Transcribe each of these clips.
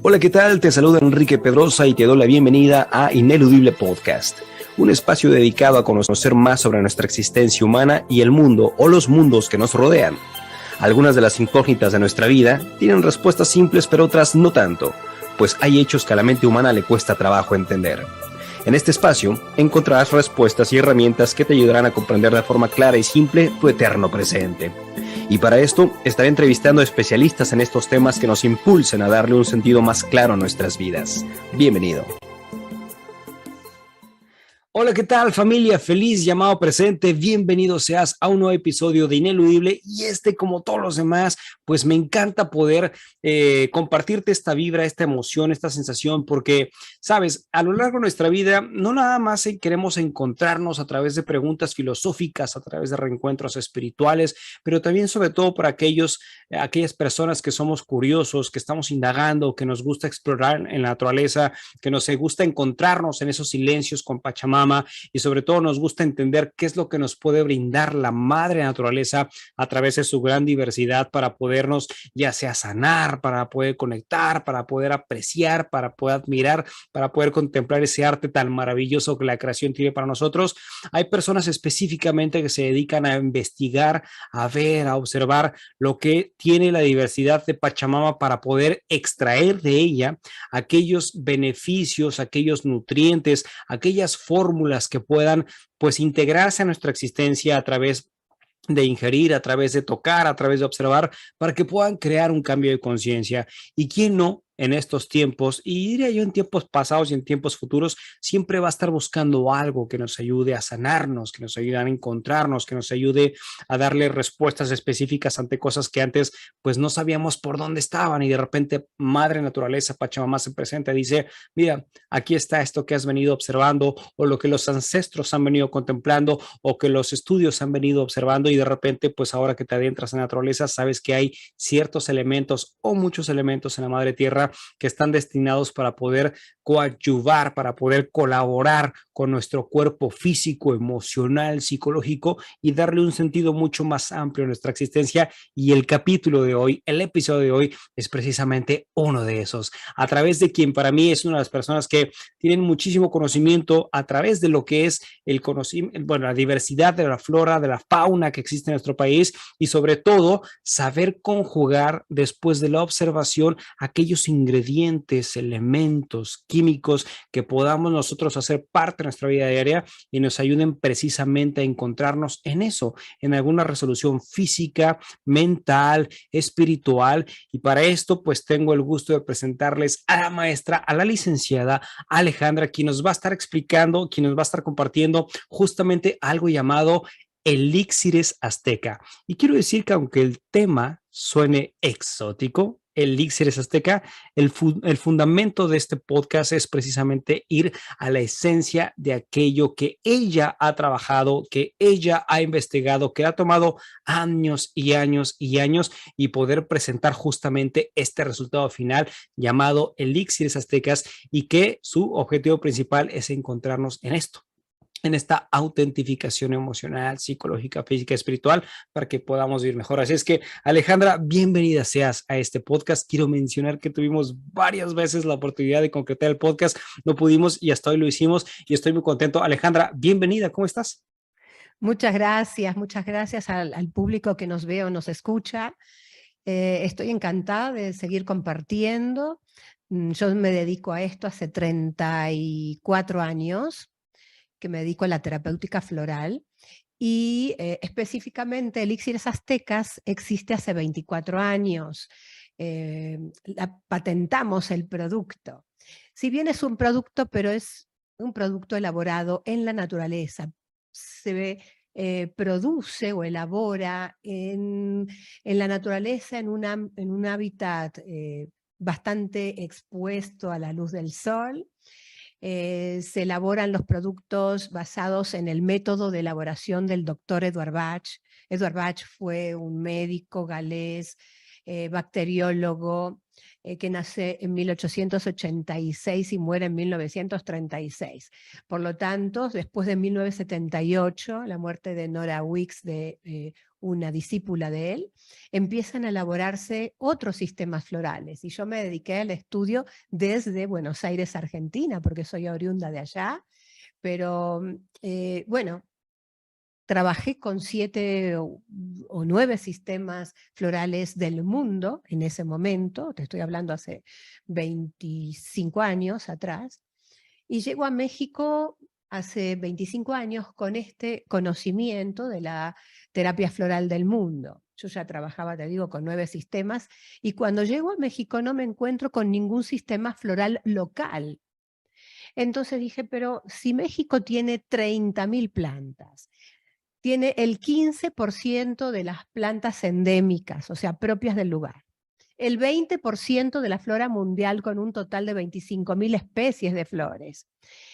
Hola, ¿qué tal? Te saluda Enrique Pedrosa y te doy la bienvenida a Ineludible Podcast, un espacio dedicado a conocer más sobre nuestra existencia humana y el mundo o los mundos que nos rodean. Algunas de las incógnitas de nuestra vida tienen respuestas simples, pero otras no tanto, pues hay hechos que a la mente humana le cuesta trabajo entender. En este espacio encontrarás respuestas y herramientas que te ayudarán a comprender de forma clara y simple tu eterno presente. Y para esto estaré entrevistando a especialistas en estos temas que nos impulsen a darle un sentido más claro a nuestras vidas. Bienvenido. Hola, ¿qué tal, familia? Feliz llamado presente. Bienvenido seas a un nuevo episodio de Ineludible. Y como todos los demás, pues me encanta poder compartirte esta vibra, esta emoción, esta sensación, porque, sabes, a lo largo de nuestra vida no nada más queremos encontrarnos a través de preguntas filosóficas, a través de reencuentros espirituales, pero también sobre todo para aquellas personas que somos curiosos, que estamos indagando, que nos gusta explorar en la naturaleza, que nos gusta encontrarnos en esos silencios con Pachamama, y sobre todo nos gusta entender qué es lo que nos puede brindar la madre naturaleza a través de su gran diversidad para podernos ya sea sanar, para poder conectar, para poder apreciar, para poder admirar, para poder contemplar ese arte tan maravilloso que la creación tiene para nosotros. Hay personas específicamente que se dedican a investigar, a ver, a observar lo que tiene la diversidad de Pachamama para poder extraer de ella aquellos beneficios, aquellos nutrientes, aquellas fórmulas que puedan pues integrarse a nuestra existencia a través de ingerir, a través de tocar, a través de observar, para que puedan crear un cambio de conciencia. ¿Y quién no? En estos tiempos, y diría yo en tiempos pasados y en tiempos futuros, siempre va a estar buscando algo que nos ayude a sanarnos, que nos ayude a encontrarnos, que nos ayude a darle respuestas específicas ante cosas que antes pues no sabíamos por dónde estaban, y de repente Madre Naturaleza, Pachamama, se presenta y dice: mira, aquí está esto que has venido observando, o lo que los ancestros han venido contemplando, o que los estudios han venido observando, y de repente pues ahora que te adentras en la naturaleza sabes que hay ciertos elementos o muchos elementos en la Madre Tierra que están destinados para poder coadyuvar, para poder colaborar con nuestro cuerpo físico, emocional, psicológico, y darle un sentido mucho más amplio a nuestra existencia. Y el capítulo de hoy, el episodio de hoy, es precisamente uno de esos, a través de quien para mí es una de las personas que tienen muchísimo conocimiento a través de lo que es el conocimiento, bueno, la diversidad de la flora, de la fauna que existe en nuestro país, y sobre todo saber conjugar después de la observación aquellos ingredientes, elementos químicos que podamos nosotros hacer parte de nuestra vida diaria y nos ayuden precisamente a encontrarnos en eso, en alguna resolución física, mental, espiritual. Y para esto pues tengo el gusto de presentarles a la maestra, a la licenciada Alejandra, quien nos va a estar explicando, quien nos va a estar compartiendo justamente algo llamado elixires azteca. Y quiero decir que aunque el tema suene exótico, elixires azteca, el fundamento de este podcast es precisamente ir a la esencia de aquello que ella ha trabajado, que ella ha investigado, que ha tomado años y años y años, y poder presentar justamente este resultado final llamado elixires aztecas, y que su objetivo principal es encontrarnos en esto, en esta autentificación emocional, psicológica, física, espiritual, para que podamos vivir mejor. Así es que, Alejandra, bienvenida seas a este podcast. Quiero mencionar que tuvimos varias veces la oportunidad de concretar el podcast, no pudimos y hasta hoy lo hicimos, y estoy muy contento. Alejandra, bienvenida, ¿cómo estás? Muchas gracias al público que nos ve o nos escucha. Estoy encantada de seguir compartiendo. Yo me dedico a esto hace 34 años, que me dedico a la terapéutica floral, y específicamente Elixires Aztecas existe hace 24 años. Patentamos el producto. Si bien es un producto, pero es un producto elaborado en la naturaleza. Se produce o elabora en la naturaleza, en un hábitat bastante expuesto a la luz del sol. Se elaboran los productos basados en el método de elaboración del doctor Edward Bach. Edward Bach fue un médico galés, bacteriólogo, que nace en 1886 y muere en 1936. Por lo tanto, después de 1978, la muerte de Nora Wicks, de una discípula de él, empiezan a elaborarse otros sistemas florales. Y yo me dediqué al estudio desde Buenos Aires, Argentina, porque soy oriunda de allá. Pero bueno, trabajé con 7 o 9 sistemas florales del mundo en ese momento, te estoy hablando hace 25 años atrás, y llego a México hace 25 años con este conocimiento de la terapia floral del mundo. Yo ya trabajaba, te digo, con 9 sistemas, y cuando llego a México no me encuentro con ningún sistema floral local. Entonces dije, pero si México tiene 30.000 plantas, tiene el 15% de las plantas endémicas, o sea, propias del lugar, el 20% de la flora mundial con un total de 25.000 especies de flores,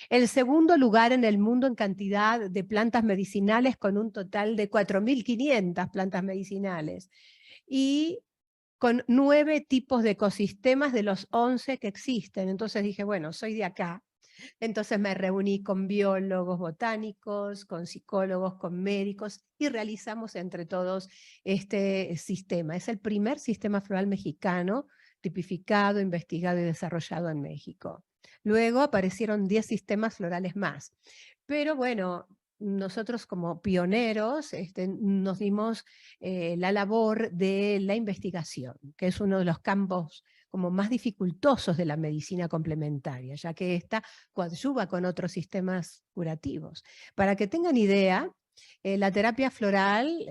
el segundo lugar en el mundo en cantidad de plantas medicinales con un total de 4.500 plantas medicinales, y con 9 tipos de ecosistemas de los 11 que existen. Entonces dije, bueno, soy de acá. Entonces me reuní con biólogos botánicos, con psicólogos, con médicos, y realizamos entre todos este sistema. Es el primer sistema floral mexicano tipificado, investigado y desarrollado en México. Luego aparecieron 10 sistemas florales más. Pero bueno, nosotros como pioneros nos dimos la labor de la investigación, que es uno de los campos como más dificultosos de la medicina complementaria, ya que esta coadyuva con otros sistemas curativos. Para que tengan idea, la terapia floral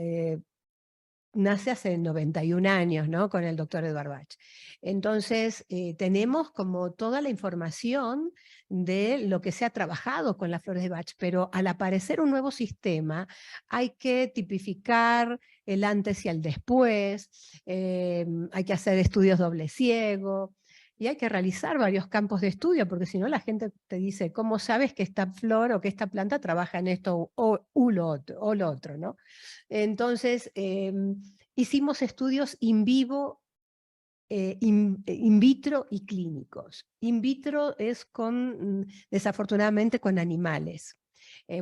nace hace 91 años, ¿no? Con el doctor Edward Bach. Entonces, tenemos como toda la información de lo que se ha trabajado con las flores de Bach, pero al aparecer un nuevo sistema, hay que tipificar el antes y el después, hay que hacer estudios doble ciego, y hay que realizar varios campos de estudio, porque si no la gente te dice, ¿cómo sabes que esta flor o que esta planta trabaja en esto o lo otro, ¿no? Entonces, hicimos estudios in vivo, in vitro y clínicos. In vitro es desafortunadamente con animales.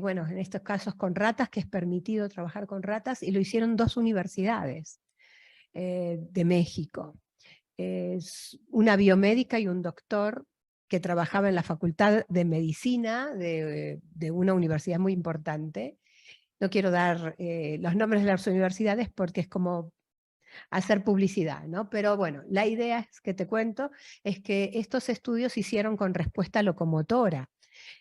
Bueno, en estos casos con ratas, que es permitido trabajar con ratas, y lo hicieron 2 universidades de México. Es una biomédica y un doctor que trabajaba en la Facultad de Medicina de una universidad muy importante. No quiero dar los nombres de las universidades porque es como hacer publicidad, ¿no? Pero bueno, la idea es que te cuento, es que estos estudios se hicieron con respuesta locomotora.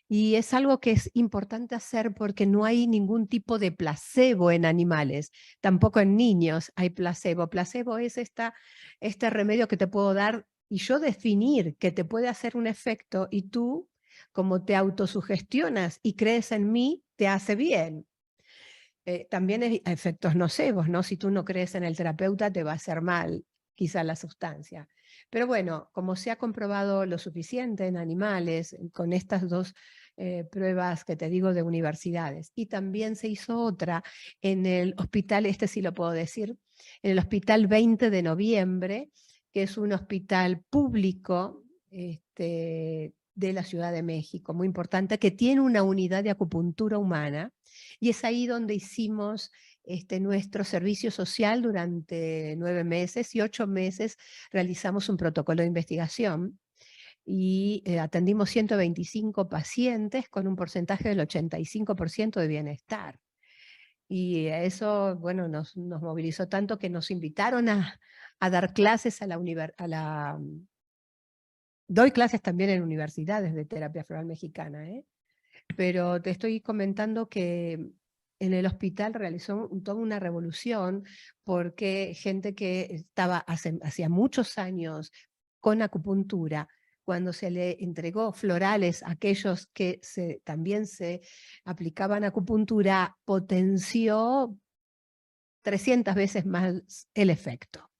Y es algo que es importante hacer porque no hay ningún tipo de placebo en animales, tampoco en niños hay placebo. Placebo es este remedio que te puedo dar y yo definir que te puede hacer un efecto, y tú, como te autosugestionas y crees en mí, te hace bien. También hay efectos nocivos, ¿no? Si tú no crees en el terapeuta, te va a hacer mal, quizá la sustancia. Pero bueno, como se ha comprobado lo suficiente en animales, con estas 2 pruebas que te digo de universidades, y también se hizo otra en el hospital, este sí lo puedo decir, en el Hospital 20 de Noviembre, que es un hospital público de la Ciudad de México, muy importante, que tiene una unidad de acupuntura humana, y es ahí donde hicimos nuestro servicio social durante 9 meses, y 8 meses realizamos un protocolo de investigación, y atendimos 125 pacientes con un porcentaje del 85% de bienestar. Y eso, bueno, nos movilizó tanto que nos invitaron a dar clases doy clases también en universidades de terapia floral mexicana, pero te estoy comentando que en el hospital realizó toda una revolución, porque gente que estaba hacía muchos años con acupuntura, cuando se le entregó florales a aquellos que también se aplicaban acupuntura, potenció 300 veces más el efecto.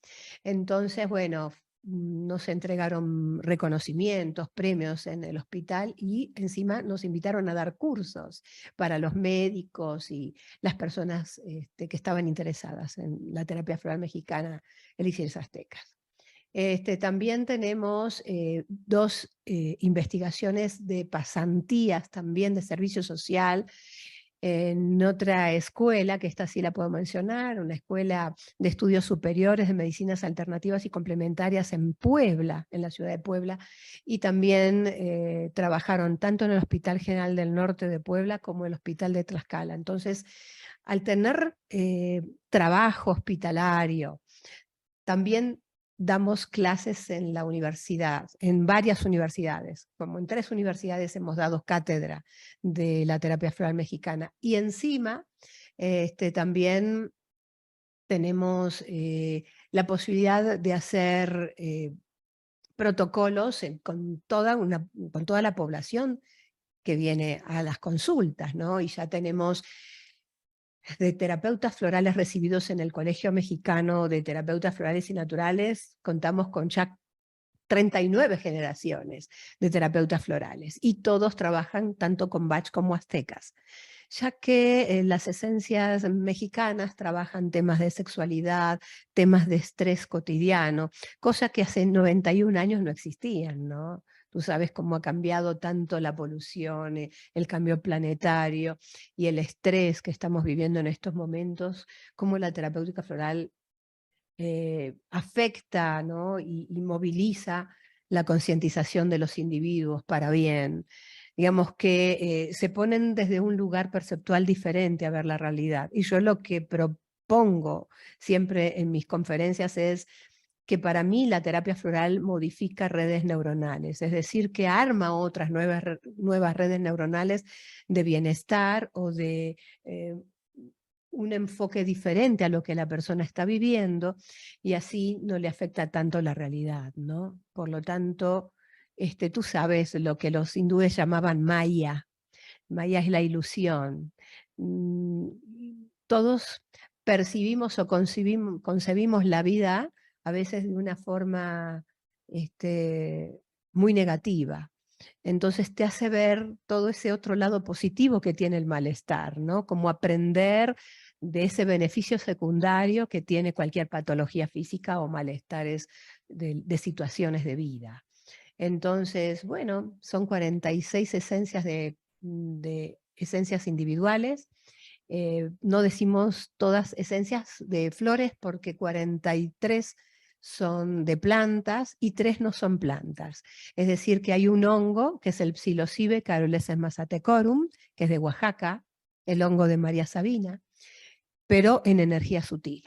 Entonces, bueno, nos entregaron reconocimientos, premios en el hospital, y encima nos invitaron a dar cursos para los médicos y las personas que estaban interesadas en la terapia floral mexicana, elixires aztecas. También tenemos dos investigaciones de pasantías también de servicio social en otra escuela, que esta sí la puedo mencionar, una escuela de estudios superiores de medicinas alternativas y complementarias en Puebla, en la ciudad de Puebla, y también trabajaron tanto en el Hospital General del Norte de Puebla como en el Hospital de Tlaxcala. Entonces, al tener trabajo hospitalario, también damos clases en la universidad, en varias universidades, como en 3 universidades hemos dado cátedra de la terapia floral mexicana. Y encima también tenemos la posibilidad de hacer protocolos con toda la población que viene a las consultas, ¿no? Y ya tenemos de terapeutas florales recibidos en el Colegio Mexicano de Terapeutas Florales y Naturales, contamos con ya 39 generaciones de terapeutas florales, y todos trabajan tanto con Bach como aztecas, ya que las esencias mexicanas trabajan temas de sexualidad, temas de estrés cotidiano, cosa que hace 91 años no existían, ¿no? Tú sabes cómo ha cambiado tanto la polución, el cambio planetario y el estrés que estamos viviendo en estos momentos, cómo la terapéutica floral afecta, ¿no? y moviliza la concientización de los individuos para bien. Digamos que se ponen desde un lugar perceptual diferente a ver la realidad. Y yo lo que propongo siempre en mis conferencias es que para mí la terapia floral modifica redes neuronales, es decir, que arma otras nuevas redes neuronales de bienestar o de un enfoque diferente a lo que la persona está viviendo, y así no le afecta tanto la realidad, ¿no? Por lo tanto, tú sabes lo que los hindúes llamaban Maya. Maya es la ilusión. Todos percibimos o concebimos la vida a veces de una forma muy negativa. Entonces te hace ver todo ese otro lado positivo que tiene el malestar, ¿no? Como aprender de ese beneficio secundario que tiene cualquier patología física o malestares de situaciones de vida. Entonces, bueno, son 46 esencias de esencias individuales. No decimos todas esencias de flores porque 43 son de plantas y 3 no son plantas. Es decir, que hay un hongo, que es el Psilocybe carolensis mazatecorum, que es de Oaxaca, el hongo de María Sabina, pero en energía sutil.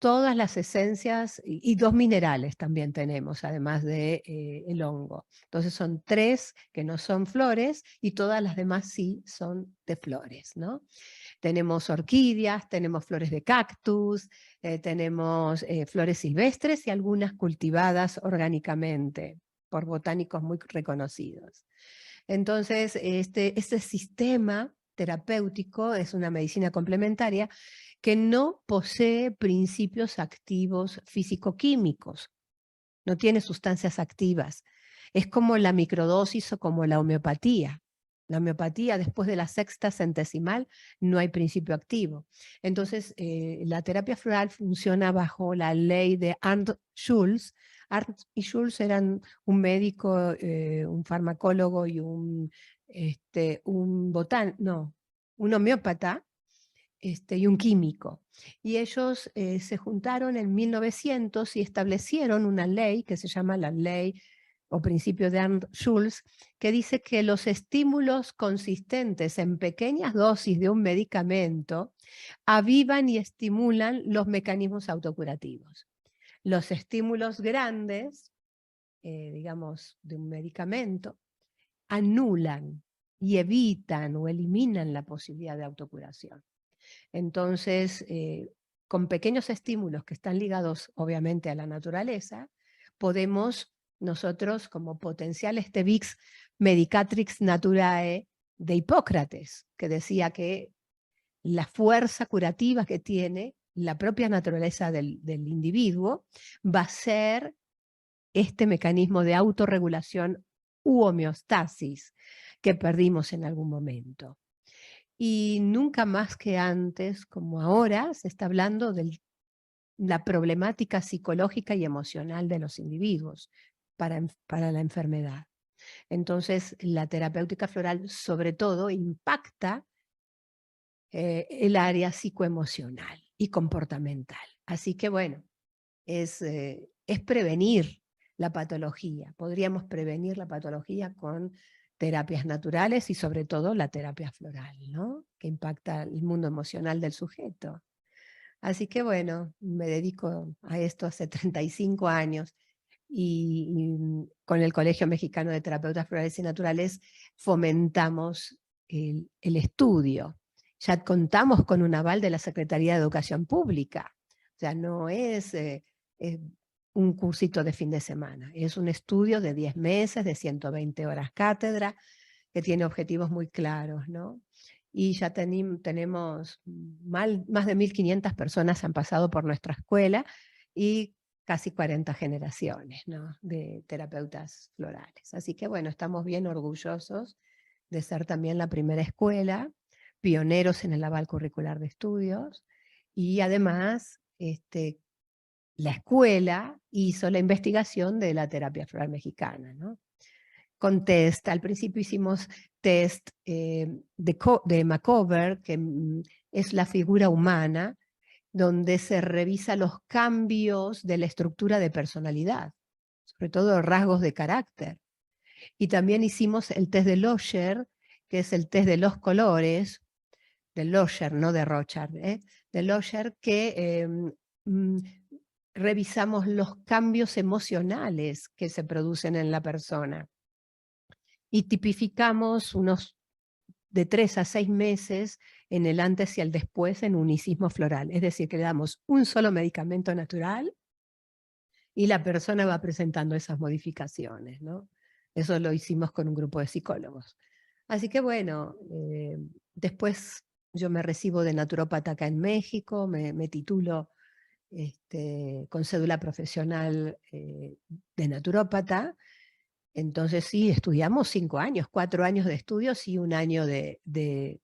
Todas las esencias, y 2 minerales también tenemos, además de el hongo. Entonces son 3 que no son flores y todas las demás sí son de flores, ¿no? Tenemos orquídeas, tenemos flores de cactus, tenemos flores silvestres y algunas cultivadas orgánicamente por botánicos muy reconocidos. Entonces, este sistema terapéutico es una medicina complementaria que no posee principios activos físico-químicos, no tiene sustancias activas. Es como la microdosis o como la homeopatía. La homeopatía, después de la 6ª centesimal, no hay principio activo. Entonces, la terapia floral funciona bajo la ley de Arndt Schulz. Arndt y Schulz eran un médico, un farmacólogo y un homeópata, y un químico. Y ellos se juntaron en 1900 y establecieron una ley que se llama la ley o principio de Arndt-Schulz, que dice que los estímulos consistentes en pequeñas dosis de un medicamento avivan y estimulan los mecanismos autocurativos. Los estímulos grandes, digamos, de un medicamento, anulan y evitan o eliminan la posibilidad de autocuración. Entonces, con pequeños estímulos que están ligados obviamente a la naturaleza, podemos nosotros como potenciales Vix Medicatrix Naturae de Hipócrates, que decía que la fuerza curativa que tiene la propia naturaleza del individuo va a ser este mecanismo de autorregulación u homeostasis que perdimos en algún momento. Y nunca más que antes, como ahora, se está hablando del la problemática psicológica y emocional de los individuos para la enfermedad. Entonces, la terapéutica floral sobre todo impacta el área psicoemocional y comportamental. Así que bueno, es prevenir la patología. Podríamos prevenir la patología con terapias naturales y sobre todo la terapia floral, ¿no? Que impacta el mundo emocional del sujeto. Así que bueno, me dedico a esto hace 35 años y con el Colegio Mexicano de Terapeutas Florales y Naturales fomentamos el estudio. Ya contamos con un aval de la Secretaría de Educación Pública. O sea, no es un cursito de fin de semana, es un estudio de 10 meses, de 120 horas cátedra, que tiene objetivos muy claros, ¿no? Y ya tenemos más de 1.500 personas han pasado por nuestra escuela y casi 40 generaciones, ¿no?, de terapeutas florales. Así que bueno, estamos bien orgullosos de ser también la primera escuela, pioneros en el aval curricular de estudios, y además la escuela hizo la investigación de la terapia floral mexicana, ¿no? Con test. Al principio hicimos test de Macover, que es la figura humana, donde se revisa los cambios de la estructura de personalidad, sobre todo rasgos de carácter. Y también hicimos el test de Locher, que es el test de los colores, de Locher, no de Rochard, de Locher, que revisamos los cambios emocionales que se producen en la persona. Y tipificamos unos de 3 a 6 meses en el antes y el después en unicismo floral. Es decir, que le damos un solo medicamento natural y la persona va presentando esas modificaciones, ¿no? Eso lo hicimos con un grupo de psicólogos. Así que bueno, después yo me recibo de naturópata acá en México, me titulo con cédula profesional de naturópata. Entonces sí, estudiamos 5 años, 4 años de estudios y 1 año de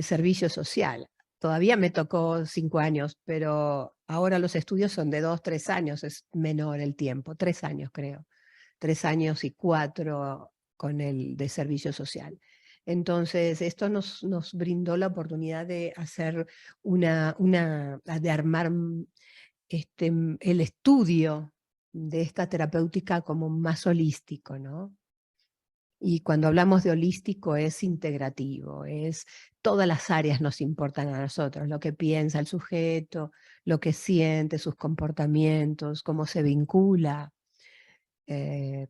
servicio social. Todavía me tocó 5 años, pero ahora los estudios son de 2, 3 años, es menor el tiempo, 3 años creo, 3 años y 4 con el de servicio social. Entonces, esto nos brindó la oportunidad de hacer de armar el estudio de esta terapéutica como más holístico, ¿no? Y cuando hablamos de holístico es integrativo, todas las áreas nos importan a nosotros, lo que piensa el sujeto, lo que siente, sus comportamientos, cómo se vincula,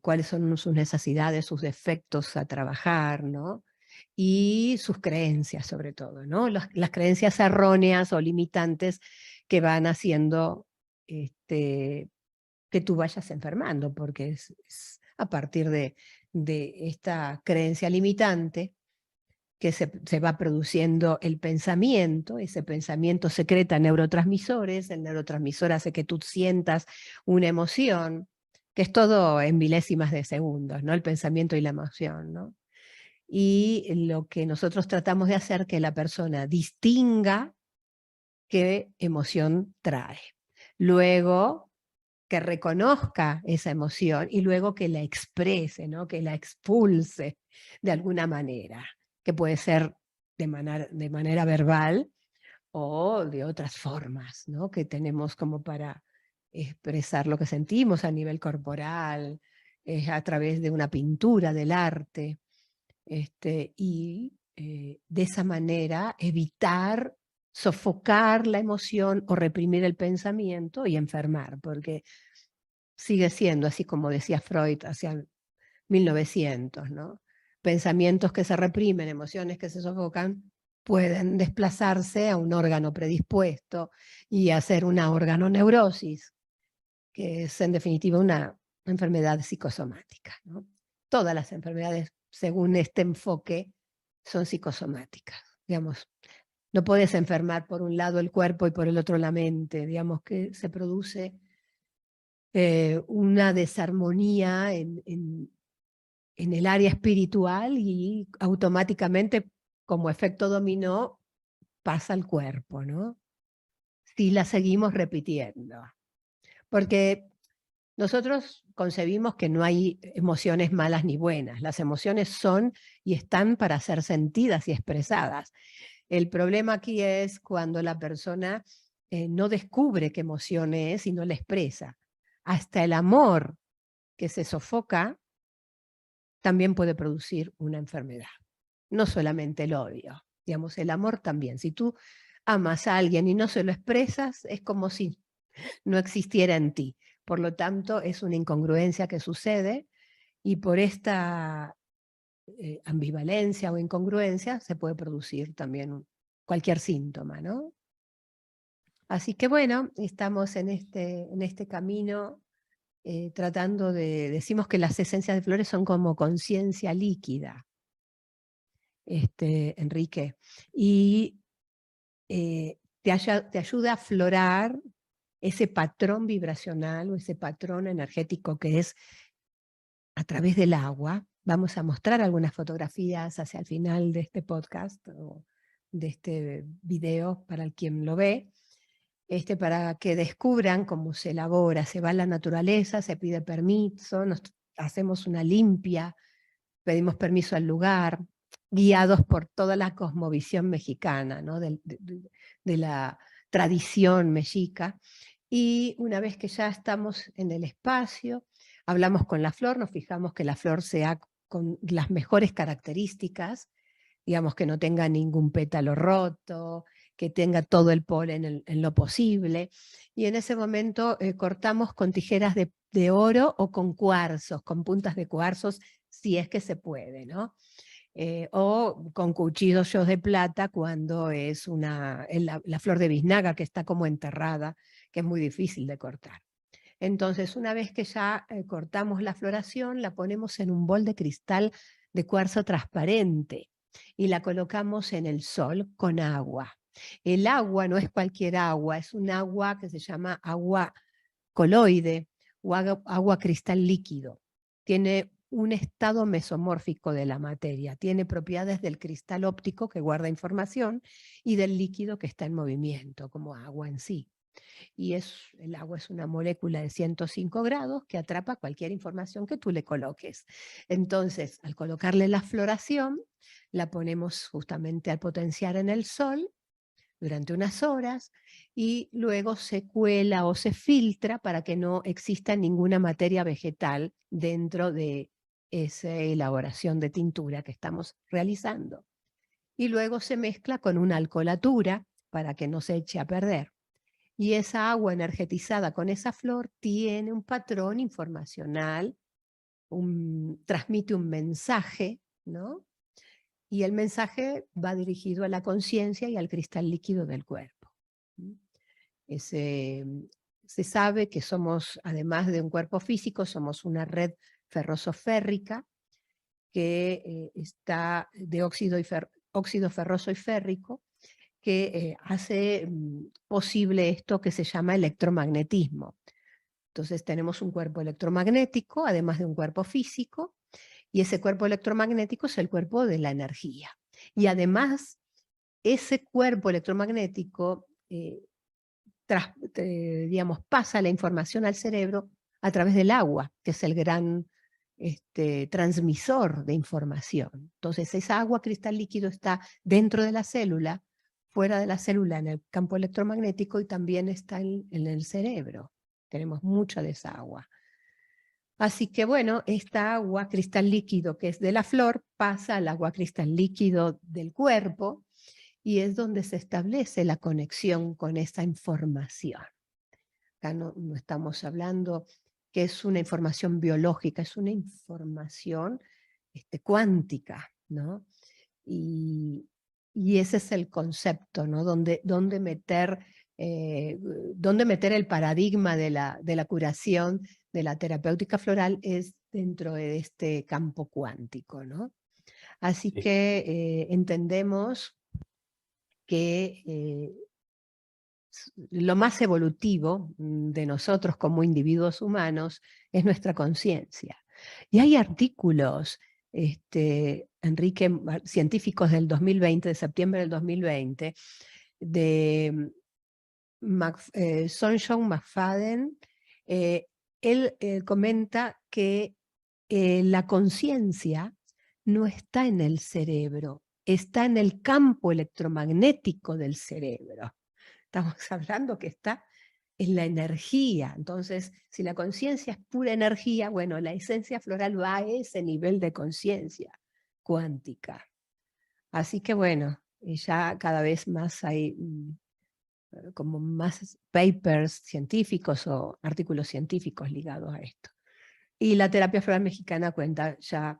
cuáles son sus necesidades, sus defectos a trabajar, ¿no? Y sus creencias sobre todo, ¿no? Las creencias erróneas o limitantes que van haciendo que tú vayas enfermando, porque es a partir de esta creencia limitante que se va produciendo el pensamiento, ese pensamiento secreta neurotransmisores, el neurotransmisor hace que tú sientas una emoción, que es todo en milésimas de segundos, ¿no? El pensamiento y la emoción, ¿no? Y lo que nosotros tratamos de hacer que la persona distinga qué emoción trae. Luego, que reconozca esa emoción y luego que la exprese, ¿no? Que la expulse de alguna manera, que puede ser de manera verbal o de otras formas, ¿no? Que tenemos como para expresar lo que sentimos a nivel corporal, a través de una pintura, del arte, y de esa manera evitar sofocar la emoción o reprimir el pensamiento y enfermar, porque sigue siendo, así como decía Freud hacia 1900, ¿no? Pensamientos que se reprimen, emociones que se sofocan, pueden desplazarse a un órgano predispuesto y hacer una organoneurosis, que es en definitiva una enfermedad psicosomática, ¿no? Todas las enfermedades, según este enfoque, son psicosomáticas. Digamos, no puedes enfermar por un lado el cuerpo y por el otro la mente. Digamos que se produce una desarmonía en el área espiritual y automáticamente, como efecto dominó, pasa al cuerpo, ¿no? si la seguimos repitiendo. Porque nosotros concebimos que no hay emociones malas ni buenas. Las emociones son y están para ser sentidas y expresadas. El problema aquí es cuando la persona no descubre qué emoción es y no la expresa. Hasta el amor que se sofoca también puede producir una enfermedad. No solamente el odio, digamos, el amor también. Si tú amas a alguien y no se lo expresas, es como si no existiera en ti. Por lo tanto, es una incongruencia que sucede y por esta ambivalencia o incongruencia se puede producir también cualquier síntoma, ¿no? Así que bueno, estamos en este camino tratando decimos que las esencias de flores son como conciencia líquida, Enrique, y te ayuda a aflorar ese patrón vibracional o ese patrón energético que es a través del agua. Vamos a mostrar algunas fotografías hacia el final de este podcast o de este video para quien lo ve, para que descubran cómo se elabora. Se va a la naturaleza, se pide permiso, hacemos una limpia, pedimos permiso al lugar, guiados por toda la cosmovisión mexicana, ¿no? de la tradición mexica. Y una vez que ya estamos en el espacio, hablamos con la flor, nos fijamos que la flor sea con las mejores características, digamos que no tenga ningún pétalo roto, que tenga todo el polen en lo posible. Y en ese momento cortamos con tijeras de oro o con cuarzos, con puntas de cuarzos, si es que se puede, ¿no? O con cuchillos de plata cuando es la flor de biznaga que está como enterrada, que es muy difícil de cortar. Entonces, una vez que ya cortamos la floración, la ponemos en un bol de cristal de cuarzo transparente y la colocamos en el sol con agua. El agua no es cualquier agua, es un agua que se llama agua coloide o agua cristal líquido. Tiene un estado mesomórfico de la materia, tiene propiedades del cristal óptico que guarda información y del líquido que está en movimiento, como agua en sí. Y el agua es una molécula de 105 grados que atrapa cualquier información que tú le coloques. Entonces, al colocarle la floración, la ponemos justamente al potenciar en el sol durante unas horas y luego se cuela o se filtra para que no exista ninguna materia vegetal dentro de esa elaboración de tintura que estamos realizando. Y luego se mezcla con una alcoholatura para que no se eche a perder. Y esa agua energetizada con esa flor tiene un patrón informacional, transmite un mensaje, ¿no? Y el mensaje va dirigido a la conciencia y al cristal líquido del cuerpo. Se sabe que somos, además de un cuerpo físico, somos una red ferroso-férrica que está de óxido ferroso y férrico, que hace posible esto que se llama electromagnetismo. Entonces tenemos un cuerpo electromagnético, además de un cuerpo físico, y ese cuerpo electromagnético es el cuerpo de la energía. Y además, ese cuerpo electromagnético, pasa la información al cerebro a través del agua, que es el gran transmisor de información. Entonces, esa agua cristal líquido está dentro de la célula, fuera de la célula en el campo electromagnético y también está en el cerebro. Tenemos mucha de esa agua. Así que bueno, esta agua cristal líquido que es de la flor pasa al agua cristal líquido del cuerpo y es donde se establece la conexión con esa información. Acá no estamos hablando que es una información biológica, es una información cuántica, ¿no? Y ese es el concepto, ¿no? Donde meter el paradigma de la curación, de la terapéutica floral, es dentro de este campo cuántico, ¿no? Así que entendemos que lo más evolutivo de nosotros como individuos humanos es nuestra conciencia. Y hay artículos, Enrique, científicos del 2020, de septiembre del 2020, de John McFadden, él comenta que la conciencia no está en el cerebro, está en el campo electromagnético del cerebro. Estamos hablando que está en la energía. Entonces, si la conciencia es pura energía, bueno, la esencia floral va a ese nivel de conciencia cuántica. Así que bueno, ya cada vez más hay como más papers científicos o artículos científicos ligados a esto. Y la terapia floral mexicana cuenta ya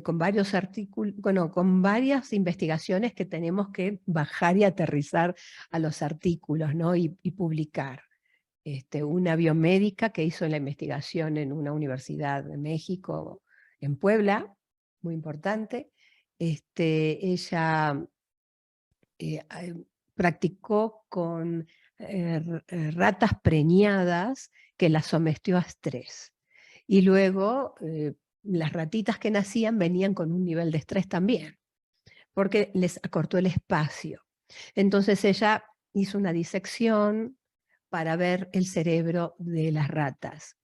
con varios artículos, bueno, con varias investigaciones que tenemos que bajar y aterrizar a los artículos, ¿no? y publicar. Una biomédica que hizo la investigación en una universidad de México, en Puebla, muy importante. Ella practicó con ratas preñadas que las sometió a estrés. Y luego las ratitas que nacían venían con un nivel de estrés también, porque les acortó el espacio. Entonces ella hizo una disección para ver el cerebro de las ratas.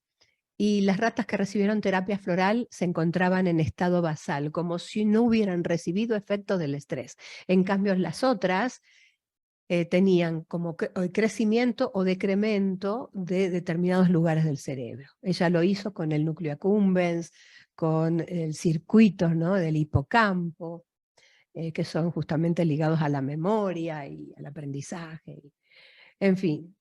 Y las ratas que recibieron terapia floral se encontraban en estado basal, como si no hubieran recibido efectos del estrés. En cambio, las otras tenían como crecimiento o decremento de determinados lugares del cerebro. Ella lo hizo con el núcleo accumbens, con el circuito, ¿no?, del hipocampo, que son justamente ligados a la memoria y al aprendizaje. En fin,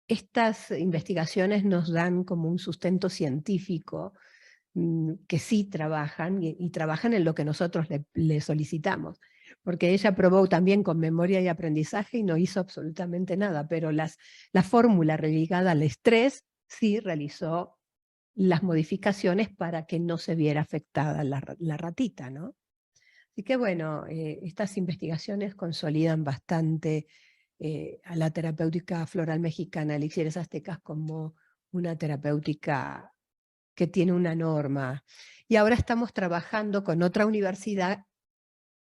estas investigaciones nos dan como un sustento científico que sí trabajan y trabajan en lo que nosotros le solicitamos. Porque ella probó también con memoria y aprendizaje y no hizo absolutamente nada, pero la fórmula ligada al estrés sí realizó las modificaciones para que no se viera afectada la ratita, ¿no? Así que bueno, estas investigaciones consolidan bastante a la terapéutica floral mexicana, elixires aztecas, como una terapéutica que tiene una norma. Y ahora estamos trabajando con otra universidad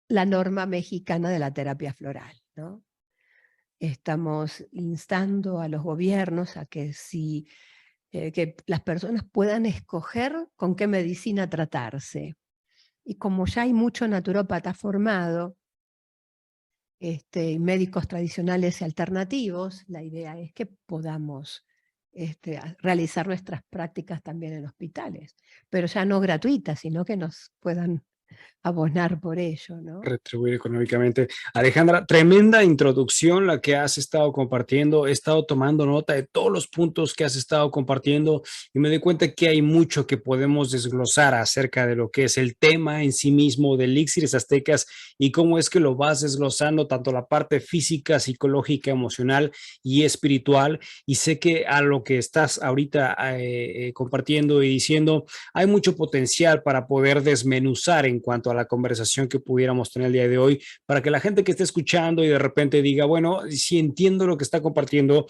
la norma mexicana de la terapia floral, ¿no? Estamos instando a los gobiernos a que que las personas puedan escoger con qué medicina tratarse. Y como ya hay mucho naturópata formado, médicos tradicionales y alternativos, la idea es que podamos realizar nuestras prácticas también en hospitales, pero ya no gratuitas, sino que nos puedan abonar por ello, ¿no? Retribuir económicamente. Alejandra, tremenda introducción la que has estado compartiendo. He estado tomando nota de todos los puntos que has estado compartiendo y me doy cuenta que hay mucho que podemos desglosar acerca de lo que es el tema en sí mismo de elixires aztecas y cómo es que lo vas desglosando, tanto la parte física, psicológica, emocional y espiritual. Y sé que a lo que estás ahorita compartiendo y diciendo, hay mucho potencial para poder desmenuzar en cuanto a la conversación que pudiéramos tener el día de hoy, para que la gente que esté escuchando y de repente diga, bueno, si entiendo lo que está compartiendo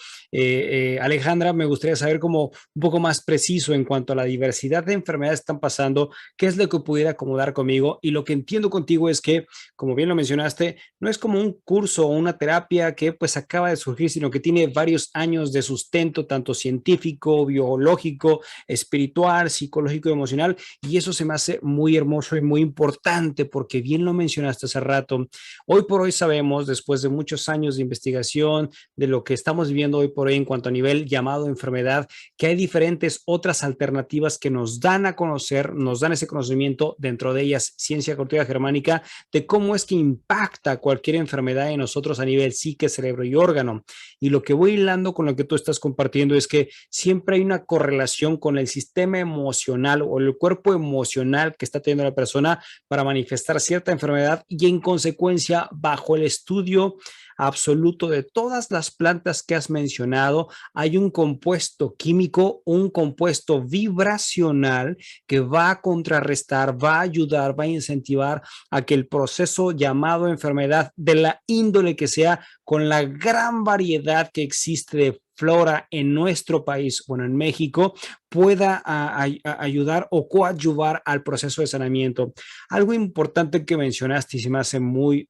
Alejandra, me gustaría saber como un poco más preciso en cuanto a la diversidad de enfermedades que están pasando, qué es lo que pudiera acomodar conmigo. Y lo que entiendo contigo es que, como bien lo mencionaste, no es como un curso o una terapia que pues acaba de surgir, sino que tiene varios años de sustento, tanto científico, biológico, espiritual, psicológico y emocional, y eso se me hace muy hermoso y muy importante porque bien lo mencionaste hace rato. Hoy por hoy sabemos, después de muchos años de investigación, de lo que estamos viviendo hoy por hoy en cuanto a nivel llamado enfermedad, que hay diferentes otras alternativas que nos dan a conocer, nos dan ese conocimiento, dentro de ellas ciencia cognitiva germánica, de cómo es que impacta cualquier enfermedad en nosotros a nivel psique, cerebro y órgano. Y lo que voy hilando con lo que tú estás compartiendo es que siempre hay una correlación con el sistema emocional o el cuerpo emocional que está teniendo la persona para manifestar cierta enfermedad y en consecuencia, bajo el estudio absoluto de todas las plantas que has mencionado, hay un compuesto químico, un compuesto vibracional que va a contrarrestar, va a ayudar, va a incentivar a que el proceso llamado enfermedad, de la índole que sea, con la gran variedad que existe de flora en nuestro país, bueno, en México, pueda ayudar o coadyuvar al proceso de sanamiento. Algo importante que mencionaste y se me hace muy,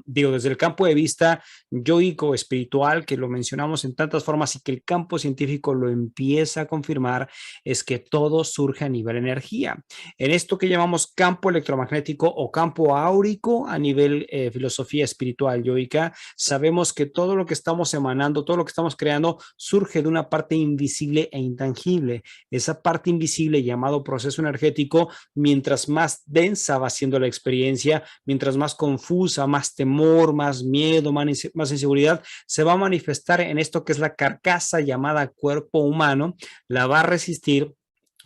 digo, desde el campo de vista yoico, espiritual, que lo mencionamos en tantas formas y que el campo científico lo empieza a confirmar, es que todo surge a nivel energía. En esto que llamamos campo electromagnético o campo áurico a nivel filosofía espiritual yoica, sabemos que todo lo que estamos emanando, todo lo que estamos creando, surge de una parte invisible e intangible. Esa parte invisible llamado proceso energético, mientras más densa va siendo la experiencia, mientras más confusa, más temor, más miedo, más inseguridad, se va a manifestar en esto que es la carcasa llamada cuerpo humano, la va a resistir,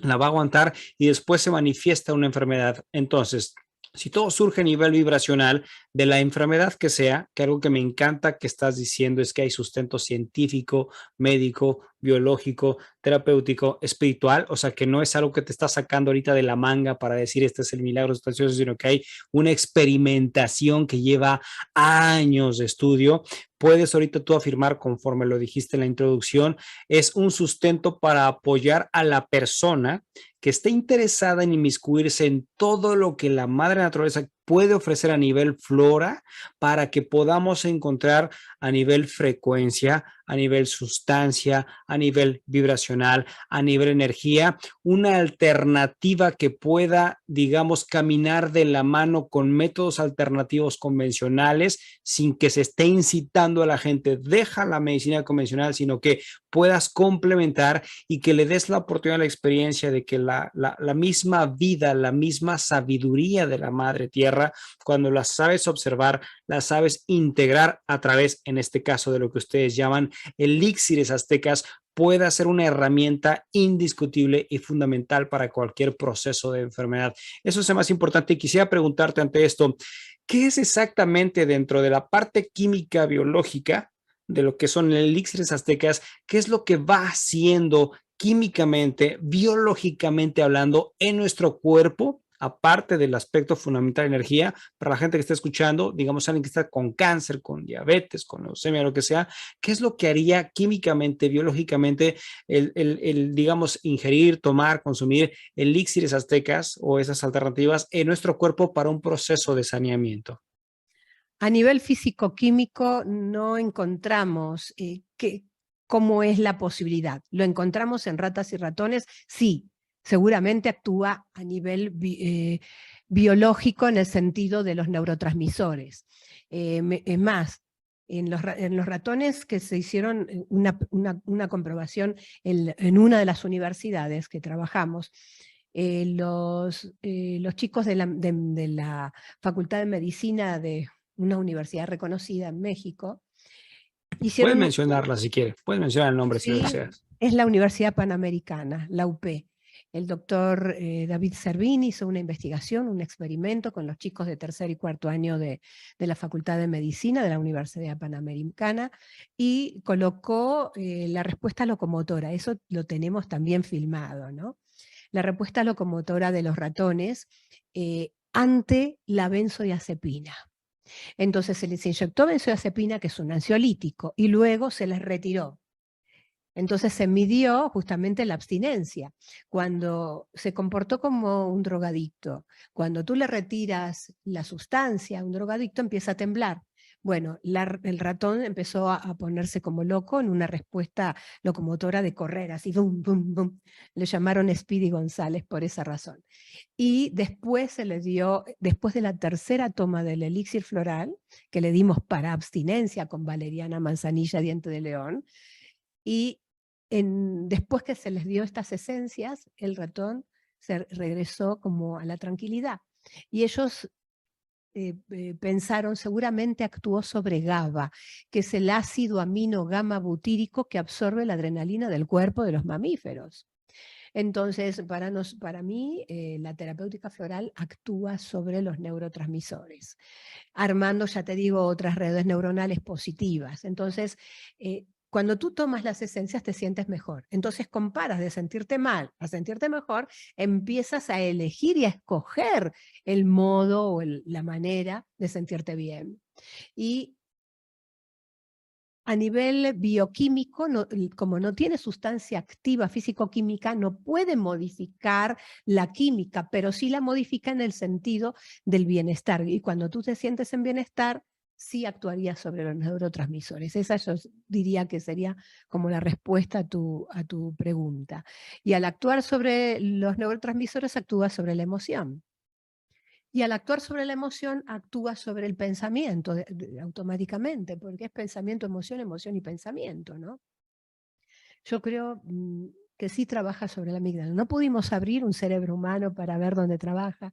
la va a aguantar y después se manifiesta una enfermedad. Entonces, si todo surge a nivel vibracional de la enfermedad que sea, que algo que me encanta que estás diciendo es que hay sustento científico, médico, biológico, terapéutico, espiritual, o sea que no es algo que te está sacando ahorita de la manga para decir este es el milagro sustancioso, sino que hay una experimentación que lleva años de estudio. Puedes ahorita tú afirmar, conforme lo dijiste en la introducción, es un sustento para apoyar a la persona que esté interesada en inmiscuirse en todo lo que la madre naturaleza puede ofrecer a nivel flora para que podamos encontrar a nivel frecuencia, a nivel sustancia, a nivel vibracional, a nivel energía, una alternativa que pueda, digamos, caminar de la mano con métodos alternativos convencionales sin que se esté incitando a la gente, deja la medicina convencional, sino que puedas complementar y que le des la oportunidad, la experiencia de que la misma vida, la misma sabiduría de la madre tierra, cuando la sabes observar, la sabes integrar a través, en este caso, de lo que ustedes llaman elixires aztecas, pueda ser una herramienta indiscutible y fundamental para cualquier proceso de enfermedad. Eso es lo más importante y quisiera preguntarte ante esto, ¿qué es exactamente dentro de la parte química biológica de lo que son elixires aztecas? ¿Qué es lo que va haciendo químicamente, biológicamente hablando en nuestro cuerpo? Aparte del aspecto fundamental de energía, para la gente que está escuchando, digamos alguien que está con cáncer, con diabetes, con leucemia, lo que sea, ¿qué es lo que haría químicamente, biológicamente, digamos, ingerir, tomar, consumir elixires aztecas o esas alternativas en nuestro cuerpo para un proceso de saneamiento? A nivel físico-químico no encontramos cómo es la posibilidad. ¿Lo encontramos en ratas y ratones? Sí, seguramente actúa a nivel biológico en el sentido de los neurotransmisores. Es más, en los ratones que se hicieron una comprobación en una de las universidades que trabajamos, los chicos de la Facultad de Medicina de una universidad reconocida en México, Puedes hicieron, mencionarla si quieres, puedes mencionar el nombre si lo sí, deseas. es la Universidad Panamericana, la UP. El doctor David Servini hizo una investigación, un experimento con los chicos de tercer y cuarto año de la Facultad de Medicina de la Universidad Panamericana y colocó la respuesta locomotora. Eso lo tenemos también filmado, ¿no? La respuesta locomotora de los ratones ante la benzodiazepina. Entonces se les inyectó benzodiazepina, que es un ansiolítico, y luego se les retiró. Entonces se midió justamente la abstinencia. Cuando se comportó como un drogadicto, cuando tú le retiras la sustancia a un drogadicto, empieza a temblar. Bueno, el ratón empezó a ponerse como loco en una respuesta locomotora de correr, así, bum, bum, bum. Le llamaron Speedy González por esa razón. Y después se le dio, después de la tercera toma del elixir floral, que le dimos para abstinencia con valeriana, manzanilla, diente de león, y después que se les dio estas esencias, el ratón se regresó como a la tranquilidad. Y ellos pensaron, seguramente actuó sobre GABA, que es el ácido amino gamma butírico que absorbe la adrenalina del cuerpo de los mamíferos. Entonces, para mí, la terapéutica floral actúa sobre los neurotransmisores, armando, ya te digo, otras redes neuronales positivas. Entonces, cuando tú tomas las esencias te sientes mejor. Entonces comparas de sentirte mal a sentirte mejor, empiezas a elegir y a escoger el modo o la manera de sentirte bien. Y a nivel bioquímico, como no tiene sustancia activa físico-química, no puede modificar la química, pero sí la modifica en el sentido del bienestar. Y cuando tú te sientes en bienestar, sí actuaría sobre los neurotransmisores. Esa yo diría que sería como la respuesta a tu pregunta. Y al actuar sobre los neurotransmisores, actúa sobre la emoción. Y al actuar sobre la emoción, actúa sobre el pensamiento automáticamente, porque es pensamiento, emoción y pensamiento, ¿no? Yo creo que sí trabaja sobre la amígdala. No pudimos abrir un cerebro humano para ver dónde trabaja.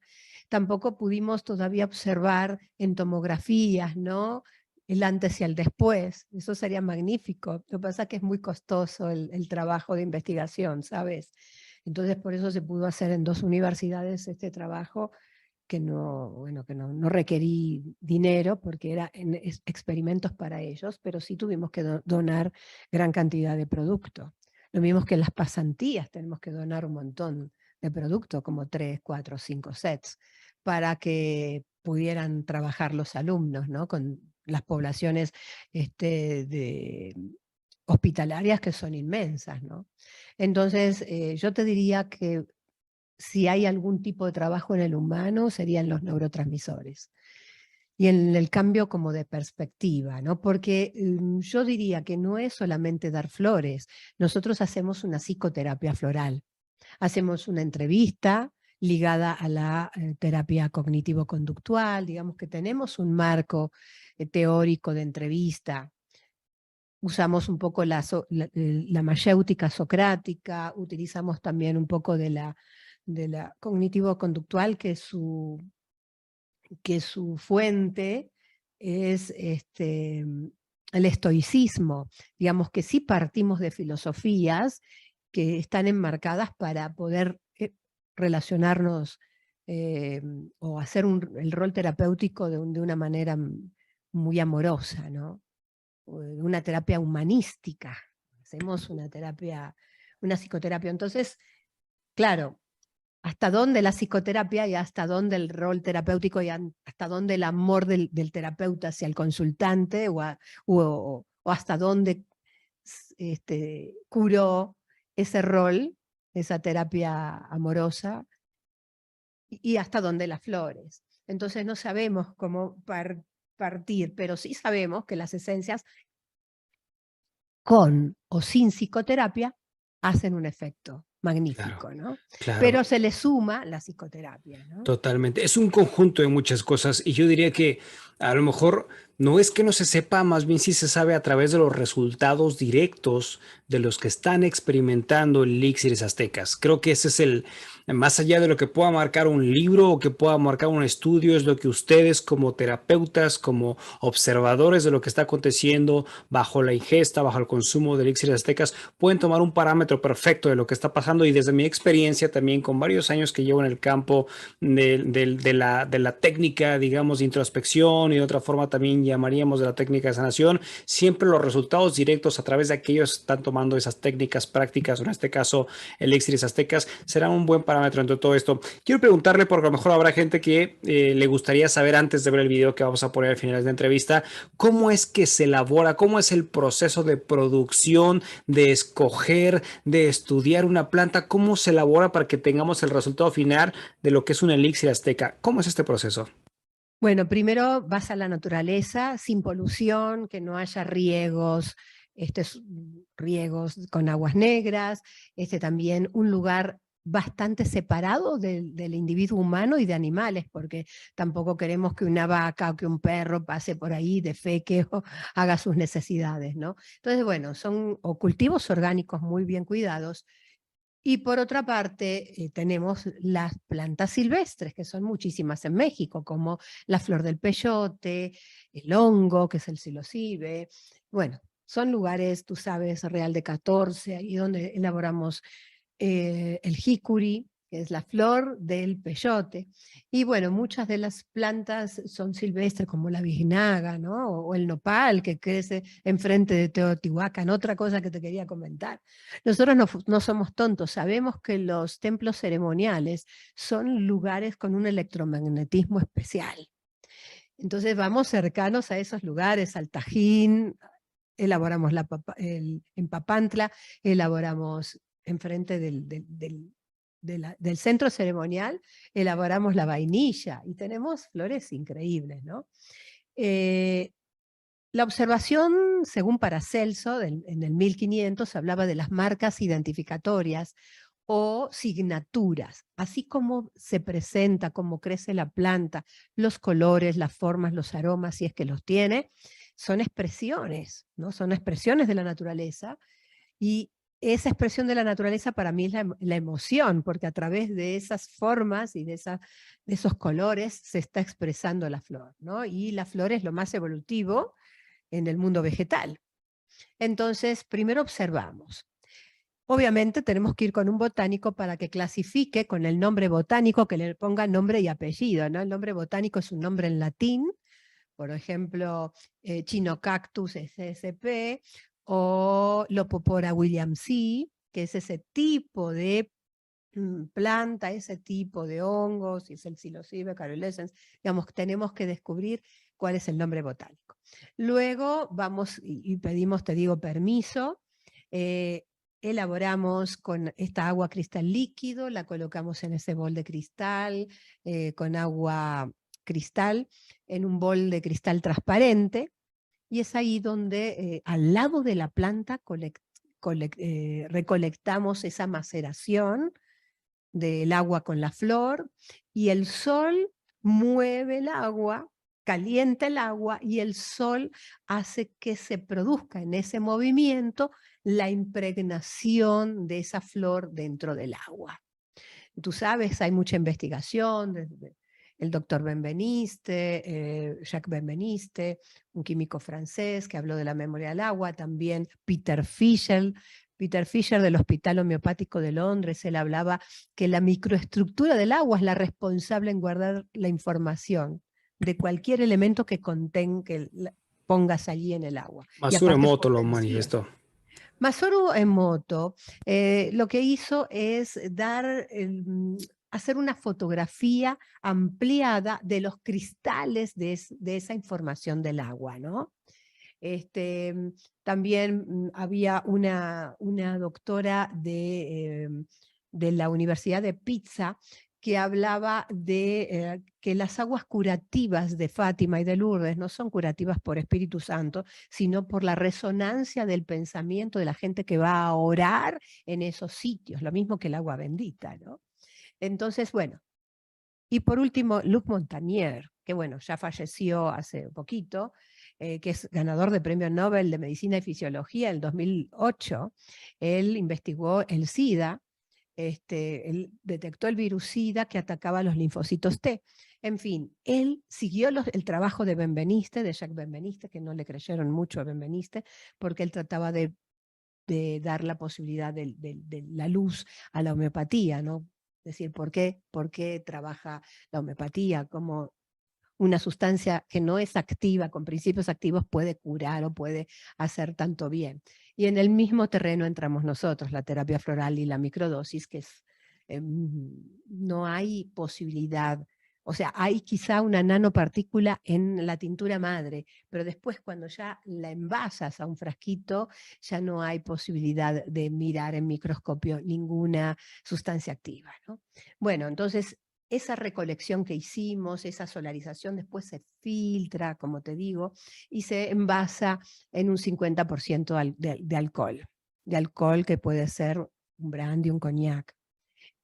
Tampoco pudimos todavía observar en tomografías, ¿no? El antes y el después. Eso sería magnífico. Lo que pasa es que es muy costoso el trabajo de investigación, ¿sabes? Entonces, por eso se pudo hacer en 2 universidades este trabajo que no, bueno, que no requerí dinero porque eran experimentos para ellos, pero sí tuvimos que donar gran cantidad de producto. Lo mismo que en las pasantías, tenemos que donar un montón de producto, como 3, 4, 5 sets, para que pudieran trabajar los alumnos, ¿no? Con las poblaciones hospitalarias que son inmensas, ¿no? Entonces, yo te diría que si hay algún tipo de trabajo en el humano, serían los neurotransmisores. Y en el cambio como de perspectiva, ¿no? Porque yo diría que no es solamente dar flores. Nosotros hacemos una psicoterapia floral. Hacemos una entrevista ligada a la terapia cognitivo-conductual, digamos que tenemos un marco teórico de entrevista. Usamos un poco la mayéutica socrática, utilizamos también un poco de la cognitivo-conductual, que su fuente es el estoicismo. Digamos que sí partimos de filosofías que están enmarcadas para poder relacionarnos o hacer el rol terapéutico de una manera muy amorosa, ¿no? Una terapia humanística. Hacemos una psicoterapia. Entonces, claro, hasta dónde la psicoterapia y hasta dónde el rol terapéutico y hasta dónde el amor del terapeuta hacia el consultante o hasta dónde curó ese rol, esa terapia amorosa y hasta dónde las flores. Entonces no sabemos cómo partir, pero sí sabemos que las esencias con o sin psicoterapia hacen un efecto Claro, magnífico, ¿no? claro. Pero se le suma la psicoterapia, ¿no? Totalmente. Es un conjunto de muchas cosas y yo diría que a lo mejor no es que no se sepa, más bien sí se sabe a través de los resultados directos de los que están experimentando elixires aztecas. Creo que ese es más allá de lo que pueda marcar un libro o que pueda marcar un estudio, es lo que ustedes como terapeutas, como observadores de lo que está aconteciendo bajo la ingesta, bajo el consumo de elixires aztecas, pueden tomar un parámetro perfecto de lo que está pasando. Y desde mi experiencia también con varios años que llevo en el campo de la técnica, digamos, de introspección y de otra forma también llamaríamos de la técnica de sanación, siempre los resultados directos a través de aquellos que están tomando esas técnicas prácticas, o en este caso elixires aztecas, serán un buen parámetro entre todo esto. Quiero preguntarle, porque a lo mejor habrá gente que le gustaría saber antes de ver el video que vamos a poner al final de la entrevista, cómo es que se elabora, cómo es el proceso de producción, de escoger, de estudiar una planta, cómo se elabora para que tengamos el resultado final de lo que es un elixir azteca. ¿Cómo es este proceso? Bueno, primero vas a la naturaleza, sin polución, que no haya riegos, riegos con aguas negras, también un lugar bastante separado del individuo humano y de animales, porque tampoco queremos que una vaca o que un perro pase por ahí, defeque o haga sus necesidades, ¿no? Entonces, bueno, son cultivos orgánicos muy bien cuidados. Y por otra parte, tenemos las plantas silvestres, que son muchísimas en México, como la flor del peyote, el hongo, que es el psilocibe. Bueno, son lugares, tú sabes, Real de 14, ahí donde elaboramos el jicuri, que es la flor del peyote. Y bueno, muchas de las plantas son silvestres, como la biznaga, ¿no? O el nopal, que crece enfrente de Teotihuacán. Otra cosa que te quería comentar. Nosotros no somos tontos, sabemos que los templos ceremoniales son lugares con un electromagnetismo especial. Entonces vamos cercanos a esos lugares, al Tajín, elaboramos en Papantla, elaboramos enfrente del centro ceremonial, elaboramos la vainilla y tenemos flores increíbles, ¿no? La observación, según Paracelso, en el 1500, hablaba de las marcas identificatorias o signaturas, así como se presenta, cómo crece la planta, los colores, las formas, los aromas, si es que los tiene, son expresiones, ¿no? Son expresiones de la naturaleza, y esa expresión de la naturaleza para mí es la emoción, porque a través de esas formas y de esos colores se está expresando la flor, ¿no? Y la flor es lo más evolutivo en el mundo vegetal. Entonces, primero observamos. Obviamente tenemos que ir con un botánico para que clasifique con el nombre botánico, que le ponga nombre y apellido, ¿no? El nombre botánico es un nombre en latín, por ejemplo, Chinocactus ssp, o Lopopora williamsi, que es ese tipo de planta, ese tipo de hongos, si es el Psilocybe caryolescens, digamos, tenemos que descubrir cuál es el nombre botánico. Luego vamos y pedimos, te digo, permiso, elaboramos con esta agua cristal líquido, la colocamos en ese bol de cristal, con agua cristal, en un bol de cristal transparente, y es ahí donde al lado de la planta recolectamos esa maceración del agua con la flor, y el sol mueve el agua, calienta el agua, y el sol hace que se produzca en ese movimiento la impregnación de esa flor dentro del agua. Tú sabes, hay mucha investigación, desde el doctor Benveniste, Jacques Benveniste, un químico francés que habló de la memoria del agua, también Peter Fisher del Hospital Homeopático de Londres, él hablaba que la microestructura del agua es la responsable en guardar la información de cualquier elemento que pongas allí en el agua. Y Masaru aparte Emoto lo potencia. manifestó. Masaru Emoto lo que hizo es hacer una fotografía ampliada de los cristales de esa información del agua, ¿no? También había una doctora de la Universidad de Pisa que hablaba de que las aguas curativas de Fátima y de Lourdes no son curativas por Espíritu Santo, sino por la resonancia del pensamiento de la gente que va a orar en esos sitios, lo mismo que el agua bendita, ¿no? Entonces, bueno, y por último, Luc Montagnier, que bueno, ya falleció hace poquito, que es ganador de Premio Nobel de Medicina y Fisiología en 2008, él investigó el SIDA, él detectó el virus SIDA que atacaba a los linfocitos T. En fin, él siguió el trabajo de Benveniste, de Jacques Benveniste, que no le creyeron mucho a Benveniste, porque él trataba de dar la posibilidad de la luz a la homeopatía, ¿no? Es decir, ¿por qué trabaja la homeopatía? Como una sustancia que no es activa, con principios activos, puede curar o puede hacer tanto bien. Y en el mismo terreno entramos nosotros, la terapia floral y la microdosis, que no hay posibilidad, o sea, hay quizá una nanopartícula en la tintura madre, pero después cuando ya la envasas a un frasquito, ya no hay posibilidad de mirar en microscopio ninguna sustancia activa, ¿no? Bueno, entonces esa recolección que hicimos, esa solarización, después se filtra, como te digo, y se envasa en un 50% de alcohol que puede ser un brandy, un coñac.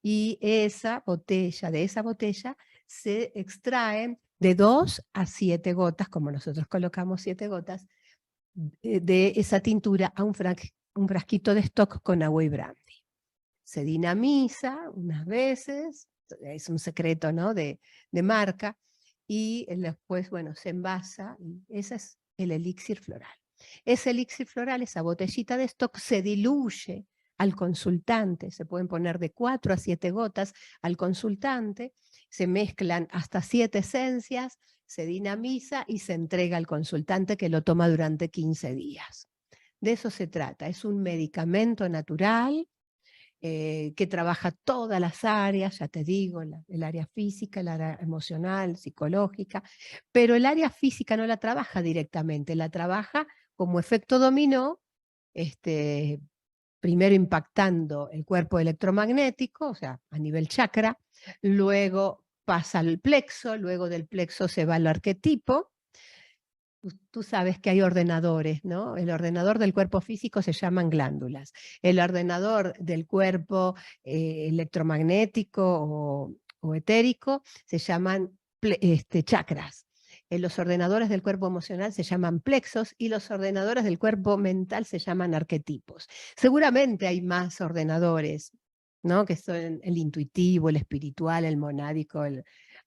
Y de esa botella se extraen de 2 a 7 gotas, como nosotros colocamos 7 gotas, de esa tintura a un frasquito de stock con agua y brandy. Se dinamiza unas veces, es un secreto, ¿no? de marca, y después, bueno, se envasa, y ese es el elixir floral. Ese elixir floral, esa botellita de stock, se diluye al consultante, se pueden poner de 4 a 7 gotas al consultante, se mezclan hasta 7 esencias, se dinamiza y se entrega al consultante, que lo toma durante 15 días. De eso se trata, es un medicamento natural, que trabaja todas las áreas, ya te digo, el área física, el área emocional, psicológica, pero el área física no la trabaja directamente, la trabaja como efecto dominó, primero impactando el cuerpo electromagnético, o sea, a nivel chakra, luego pasa al plexo, luego del plexo se va al arquetipo. Tú sabes que hay ordenadores, ¿no? El ordenador del cuerpo físico se llaman glándulas. El ordenador del cuerpo electromagnético o etérico se llaman chakras. Los ordenadores del cuerpo emocional se llaman plexos y los ordenadores del cuerpo mental se llaman arquetipos. Seguramente hay más ordenadores, ¿no? Que son el intuitivo, el espiritual, el monádico.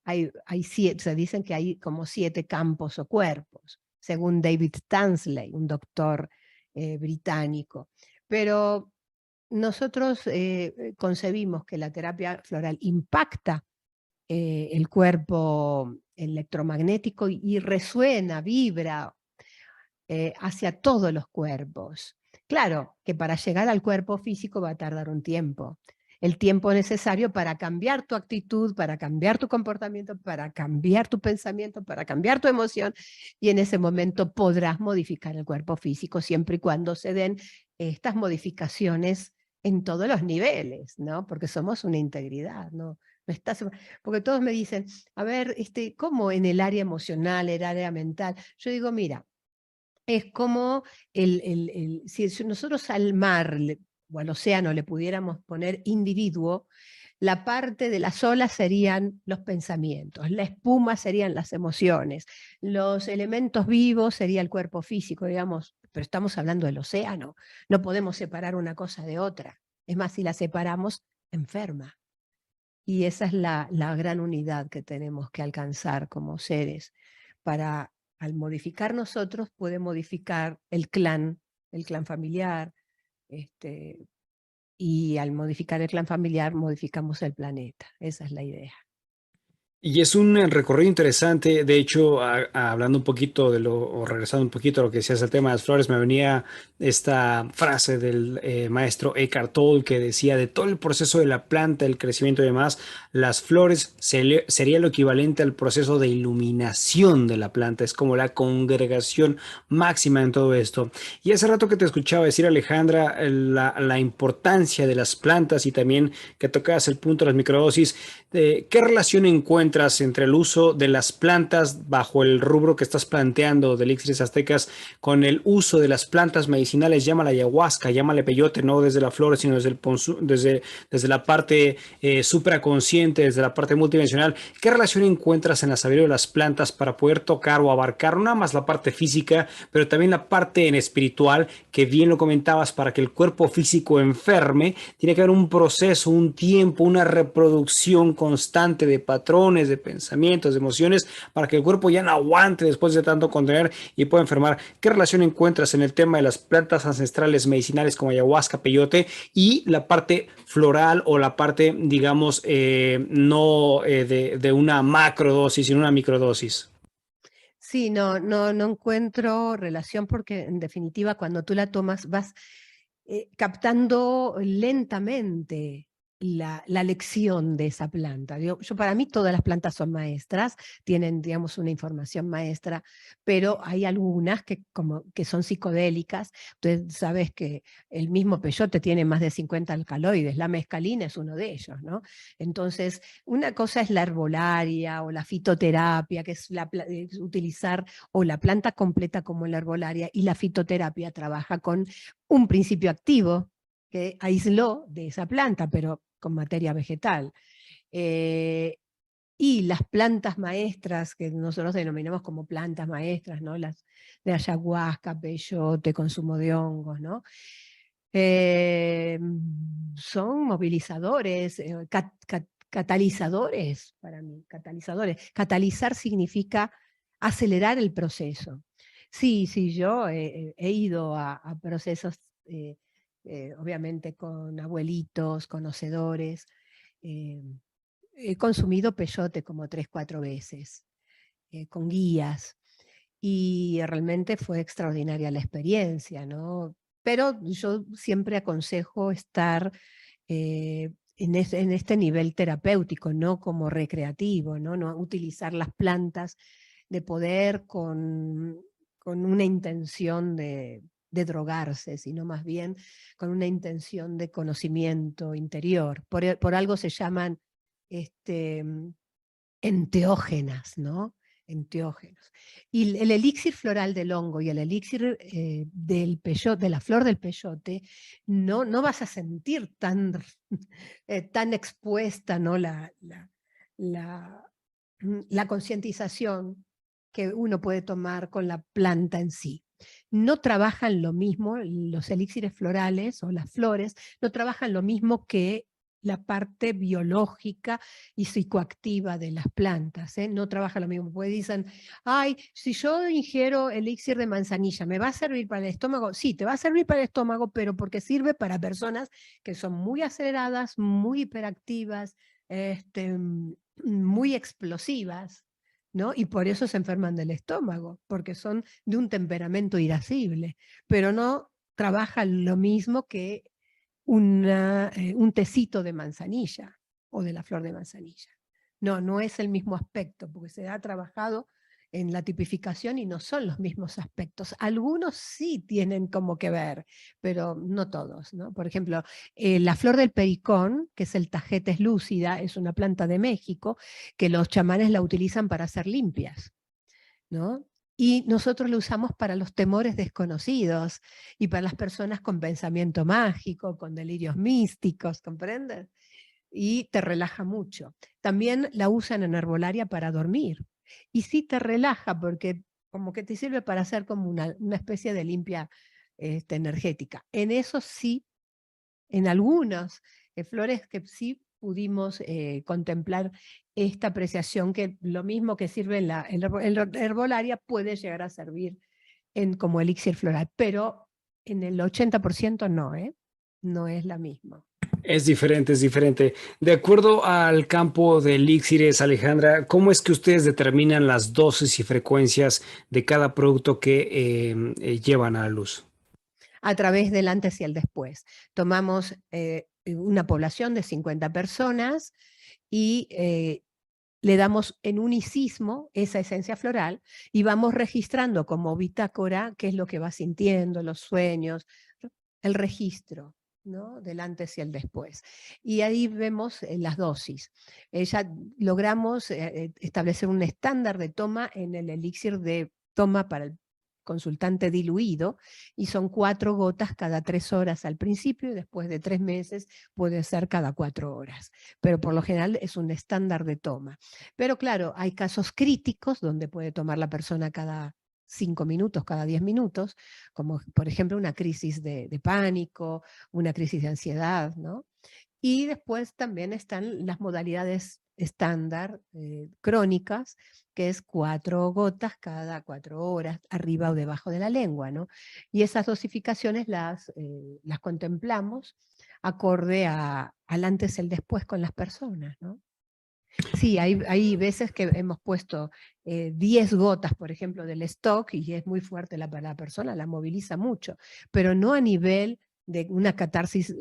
Hay siete, se dicen que hay como 7 campos o cuerpos, según David Tansley, un doctor británico. Pero nosotros concebimos que la terapia floral impacta el cuerpo electromagnético y resuena, vibra hacia todos los cuerpos. Claro que para llegar al cuerpo físico va a tardar un tiempo. El tiempo necesario para cambiar tu actitud, para cambiar tu comportamiento, para cambiar tu pensamiento, para cambiar tu emoción, y en ese momento podrás modificar el cuerpo físico siempre y cuando se den estas modificaciones en todos los niveles, ¿no? Porque somos una integridad, ¿no? No estás, porque todos me dicen, a ver, ¿cómo en el área emocional, el área mental? Yo digo, mira, es como si nosotros al mar o al océano le pudiéramos poner individuo, la parte de las olas serían los pensamientos, la espuma serían las emociones, los elementos vivos sería el cuerpo físico, digamos, pero estamos hablando del océano, no podemos separar una cosa de otra. Es más, si la separamos, enferma. Y esa es la gran unidad que tenemos que alcanzar como seres. Para, al modificar nosotros, puede modificar el clan familiar, y al modificar el clan familiar, modificamos el planeta. Esa es la idea. Y es un recorrido interesante. De hecho, hablando un poquito o regresando un poquito a lo que decías el tema de las flores, me venía esta frase del maestro Eckhart Tolle que decía: de todo el proceso de la planta, el crecimiento y demás, las flores sería lo equivalente al proceso de iluminación de la planta. Es como la congregación máxima en todo esto. Y hace rato que te escuchaba decir, Alejandra, la importancia de las plantas, y también que tocabas el punto de las microdosis. ¿Qué relación encuentras entre el uso de las plantas bajo el rubro que estás planteando de elixires aztecas con el uso de las plantas medicinales? Llámala ayahuasca, llámale peyote, no desde la flor, sino desde la parte supraconsciente, desde la parte multidimensional. ¿Qué relación encuentras en la sabiduría de las plantas para poder tocar o abarcar no nada más la parte física, pero también la parte en espiritual, que bien lo comentabas? Para que el cuerpo físico enferme, tiene que haber un proceso, un tiempo, una reproducción constante de patrones, de pensamientos, de emociones, para que el cuerpo ya no aguante después de tanto contener y pueda enfermar. ¿Qué relación encuentras en el tema de las plantas ancestrales medicinales como ayahuasca, peyote, y la parte floral o la parte, digamos, no de una macrodosis, sino una microdosis? Sí, no encuentro relación porque en definitiva cuando tú la tomas vas captando lentamente la lección de esa planta. Yo, para mí todas las plantas son maestras, tienen, digamos, una información maestra, pero hay algunas que son psicodélicas. Entonces, sabes que el mismo peyote tiene más de 50 alcaloides, la mescalina es uno de ellos, ¿no? Entonces, una cosa es la herbolaria o la fitoterapia, que es utilizar o la planta completa como la herbolaria, y la fitoterapia trabaja con un principio activo que aisló de esa planta, pero con materia vegetal. Y las plantas maestras, que nosotros denominamos como plantas maestras, ¿no? Las de ayahuasca, peyote, consumo de hongos, ¿no? Son movilizadores, catalizadores para mí, catalizadores. Catalizar significa acelerar el proceso. Sí, yo he ido a procesos, obviamente con abuelitos, conocedores. He consumido peyote como 3, 4 veces, con guías, y realmente fue extraordinaria la experiencia, ¿no? Pero yo siempre aconsejo estar en este nivel terapéutico, no como recreativo, ¿no? No utilizar las plantas de poder con con una intención de drogarse, sino más bien con una intención de conocimiento interior. Por algo se llaman enteógenas, ¿no? Enteógenos. Y el elixir floral del hongo y el elixir del peyote, de la flor del peyote, no vas a sentir tan expuesta, ¿no? La concientización que uno puede tomar con la planta en sí. No trabajan lo mismo, los elixires florales o las flores, no trabajan lo mismo que la parte biológica y psicoactiva de las plantas, ¿eh? No trabaja lo mismo, porque dicen, ay, si yo ingiero elixir de manzanilla, ¿me va a servir para el estómago? Sí, te va a servir para el estómago, pero porque sirve para personas que son muy aceleradas, muy hiperactivas, muy explosivas, ¿no? Y por eso se enferman del estómago, porque son de un temperamento irascible, pero no trabajan lo mismo que un tecito de manzanilla o de la flor de manzanilla. No es el mismo aspecto, porque se ha trabajado en la tipificación y no son los mismos aspectos. Algunos sí tienen como que ver, pero no todos, ¿no? Por ejemplo, la flor del pericón, que es el Tagetes lúcida, es una planta de México, que los chamanes la utilizan para hacer limpias, ¿no? Y nosotros lo usamos para los temores desconocidos y para las personas con pensamiento mágico, con delirios místicos, ¿comprendes? Y te relaja mucho. También la usan en herbolaria para dormir. Y sí te relaja porque como que te sirve para hacer como una especie de limpia energética. En eso sí, en algunas flores que sí pudimos contemplar esta apreciación, que lo mismo que sirve en la herbolaria puede llegar a servir como elixir floral, pero en el 80% no, no es la misma. Es diferente, es diferente. De acuerdo al campo de elixires, Alejandra, ¿cómo es que ustedes determinan las dosis y frecuencias de cada producto que llevan a la luz? A través del antes y el después. Tomamos una población de 50 personas y le damos en unicismo esa esencia floral y vamos registrando como bitácora qué es lo que va sintiendo, los sueños, el registro, ¿no? Del antes y el después. Y ahí vemos las dosis. Ya logramos establecer un estándar de toma en el elixir de toma para el consultante diluido, y son 4 gotas cada 3 horas al principio, y después de 3 meses puede ser cada 4 horas. Pero por lo general es un estándar de toma. Pero claro, hay casos críticos donde puede tomar la persona cada 5 minutos, cada 10 minutos, como por ejemplo una crisis de pánico, una crisis de ansiedad, ¿no? Y después también están las modalidades estándar crónicas, que es 4 gotas cada 4 horas, arriba o debajo de la lengua, ¿no? Y esas dosificaciones las contemplamos acorde al antes y el después con las personas, ¿no? Sí, hay veces que hemos puesto 10 gotas, por ejemplo, del stock, y es muy fuerte para la persona, la moviliza mucho, pero no a nivel de una catarsis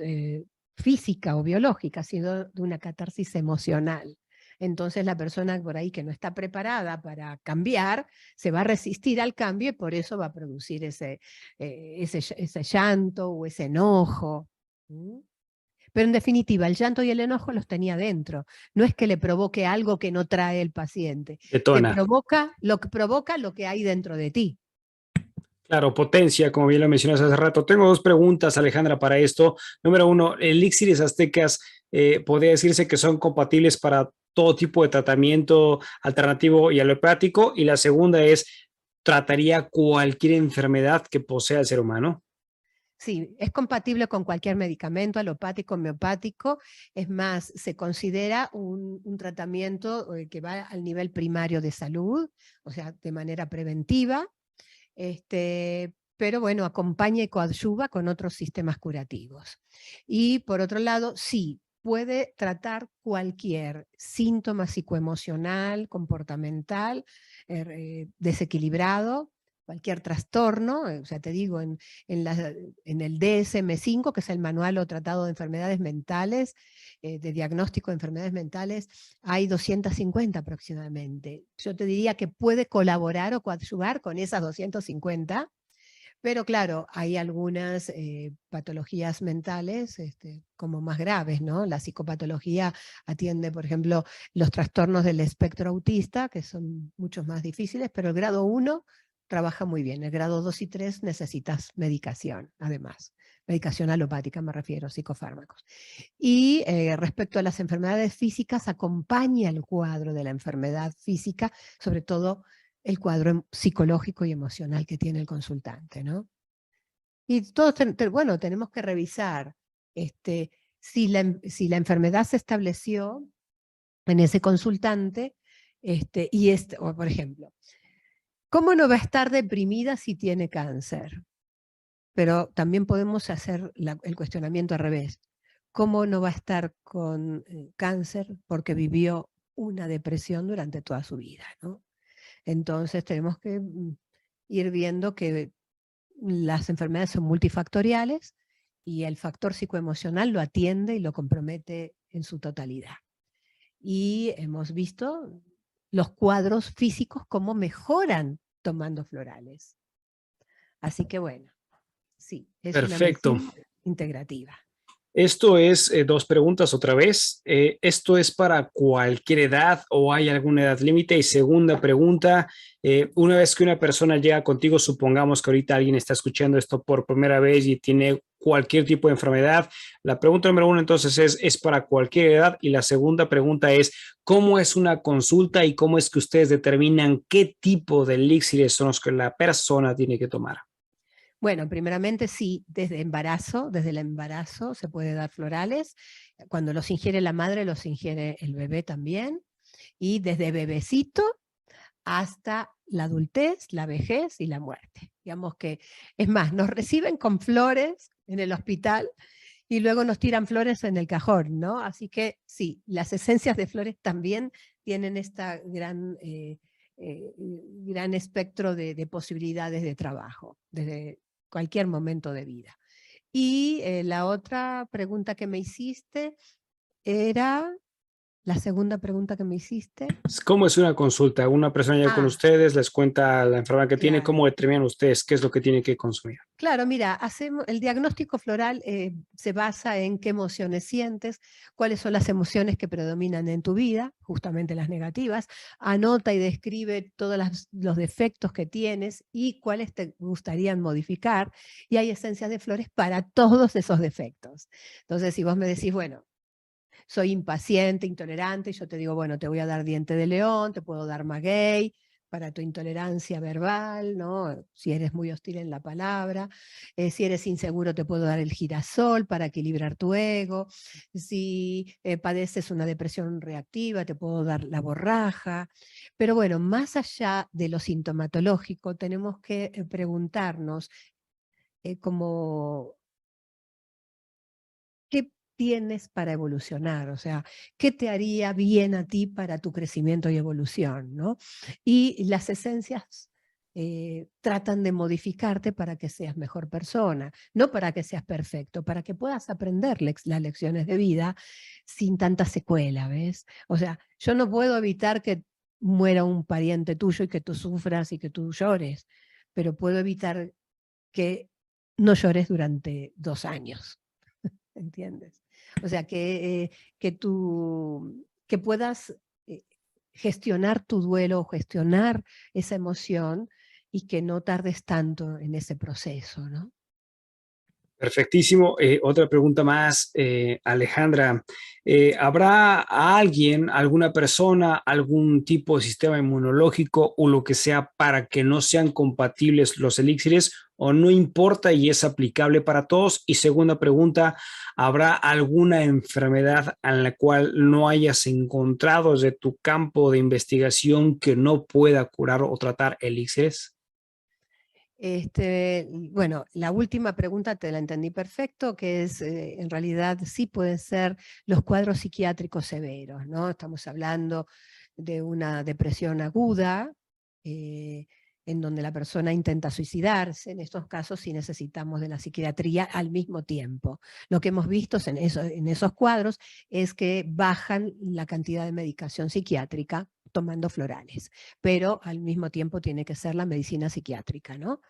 física o biológica, sino de una catarsis emocional. Entonces la persona por ahí que no está preparada para cambiar, se va a resistir al cambio y por eso va a producir ese llanto o ese enojo. ¿Mm? Pero en definitiva, el llanto y el enojo los tenía dentro. No es que le provoque algo que no trae el paciente. Detona. Lo que provoca lo que hay dentro de ti. Claro, potencia, como bien lo mencionas hace rato. Tengo dos preguntas, Alejandra, para esto. Número uno, elixires aztecas, podría decirse que son compatibles para todo tipo de tratamiento alternativo y alopático. Y la segunda es, ¿trataría cualquier enfermedad que posea el ser humano? Sí, es compatible con cualquier medicamento, alopático, homeopático. Es más, se considera un tratamiento que va al nivel primario de salud, o sea, de manera preventiva. Pero bueno, acompaña y coadyuva con otros sistemas curativos. Y por otro lado, sí, puede tratar cualquier síntoma psicoemocional, comportamental, desequilibrado, cualquier trastorno, o sea, te digo, en el DSM-5, que es el Manual o Tratado de Enfermedades Mentales, de diagnóstico de enfermedades mentales, hay 250 aproximadamente. Yo te diría que puede colaborar o coadyuvar con esas 250, pero claro, hay algunas patologías mentales como más graves, ¿no? La psicopatología atiende, por ejemplo, los trastornos del espectro autista, que son muchos más difíciles, pero el grado 1 trabaja muy bien. El grado 2 y 3 necesitas medicación, además. Medicación alopática me refiero, psicofármacos. Y respecto a las enfermedades físicas, acompaña el cuadro de la enfermedad física, sobre todo el cuadro psicológico y emocional que tiene el consultante, ¿no? Y todos, bueno, tenemos que revisar si la enfermedad se estableció en ese consultante, o por ejemplo, ¿cómo no va a estar deprimida si tiene cáncer? Pero también podemos hacer el cuestionamiento al revés. ¿Cómo no va a estar con cáncer porque vivió una depresión durante toda su vida, ¿no? Entonces tenemos que ir viendo que las enfermedades son multifactoriales y el factor psicoemocional lo atiende y lo compromete en su totalidad. Y hemos visto los cuadros físicos cómo mejoran tomando florales. Así que bueno, sí, es una Perfecto. medicina integrativa. Esto es dos preguntas otra vez. ¿Esto es para cualquier edad o hay alguna edad límite? Y segunda pregunta, una vez que una persona llega contigo, supongamos que ahorita alguien está escuchando esto por primera vez y tiene cualquier tipo de enfermedad. La pregunta número uno entonces es para cualquier edad y la segunda pregunta es, ¿cómo es una consulta y cómo es que ustedes determinan qué tipo de elixires son los que la persona tiene que tomar? Bueno, primeramente sí, desde el embarazo se puede dar florales. Cuando los ingiere la madre, los ingiere el bebé también. Y desde bebecito hasta la adultez, la vejez y la muerte. Digamos que, es más, nos reciben con flores en el hospital y luego nos tiran flores en el cajón, ¿no? Así que sí, las esencias de flores también tienen esta gran espectro de posibilidades de trabajo desde cualquier momento de vida. Y la otra pregunta que me hiciste era, la segunda pregunta que me hiciste. ¿Cómo es una consulta? Una persona llega con Ah, ustedes, les cuenta la enfermedad que tiene, claro. ¿cómo determinan ustedes qué es lo que tiene que consumir? Claro, mira, el diagnóstico floral se basa en qué emociones sientes, cuáles son las emociones que predominan en tu vida, justamente las negativas, anota y describe todos los defectos que tienes y cuáles te gustarían modificar, y hay esencias de flores para todos esos defectos. Entonces, si vos me decís, bueno, soy impaciente, intolerante, y yo te digo, bueno, te voy a dar diente de león, te puedo dar maguey para tu intolerancia verbal, ¿no? Si eres muy hostil en la palabra, si eres inseguro te puedo dar el girasol para equilibrar tu ego, si padeces una depresión reactiva te puedo dar la borraja, pero bueno, más allá de lo sintomatológico tenemos que preguntarnos como ¿qué tienes para evolucionar? O sea, ¿qué te haría bien a ti para tu crecimiento y evolución? ¿No? Y las esencias tratan de modificarte para que seas mejor persona, no para que seas perfecto, para que puedas aprender las lecciones de vida sin tanta secuela, ¿ves? O sea, yo no puedo evitar que muera un pariente tuyo y que tú sufras y que tú llores, pero puedo evitar que no llores durante 2 años. ¿Entiendes? O sea, que puedas gestionar tu duelo, gestionar esa emoción y que no tardes tanto en ese proceso, ¿no? Perfectísimo. Otra pregunta más, Alejandra. ¿Habrá alguien, alguna persona, algún tipo de sistema inmunológico o lo que sea para que no sean compatibles los elixires o no importa y es aplicable para todos? Y segunda pregunta, ¿habrá alguna enfermedad en la cual no hayas encontrado desde tu campo de investigación que no pueda curar o tratar elixires? Bueno, la última pregunta te la entendí perfecto, que es, en realidad sí pueden ser los cuadros psiquiátricos severos, ¿no? Estamos hablando de una depresión aguda, eh, en donde la persona intenta suicidarse. En estos casos sí necesitamos de la psiquiatría al mismo tiempo. Lo que hemos visto en esos cuadros es que bajan la cantidad de medicación psiquiátrica tomando florales, pero al mismo tiempo tiene que ser la medicina psiquiátrica, ¿no?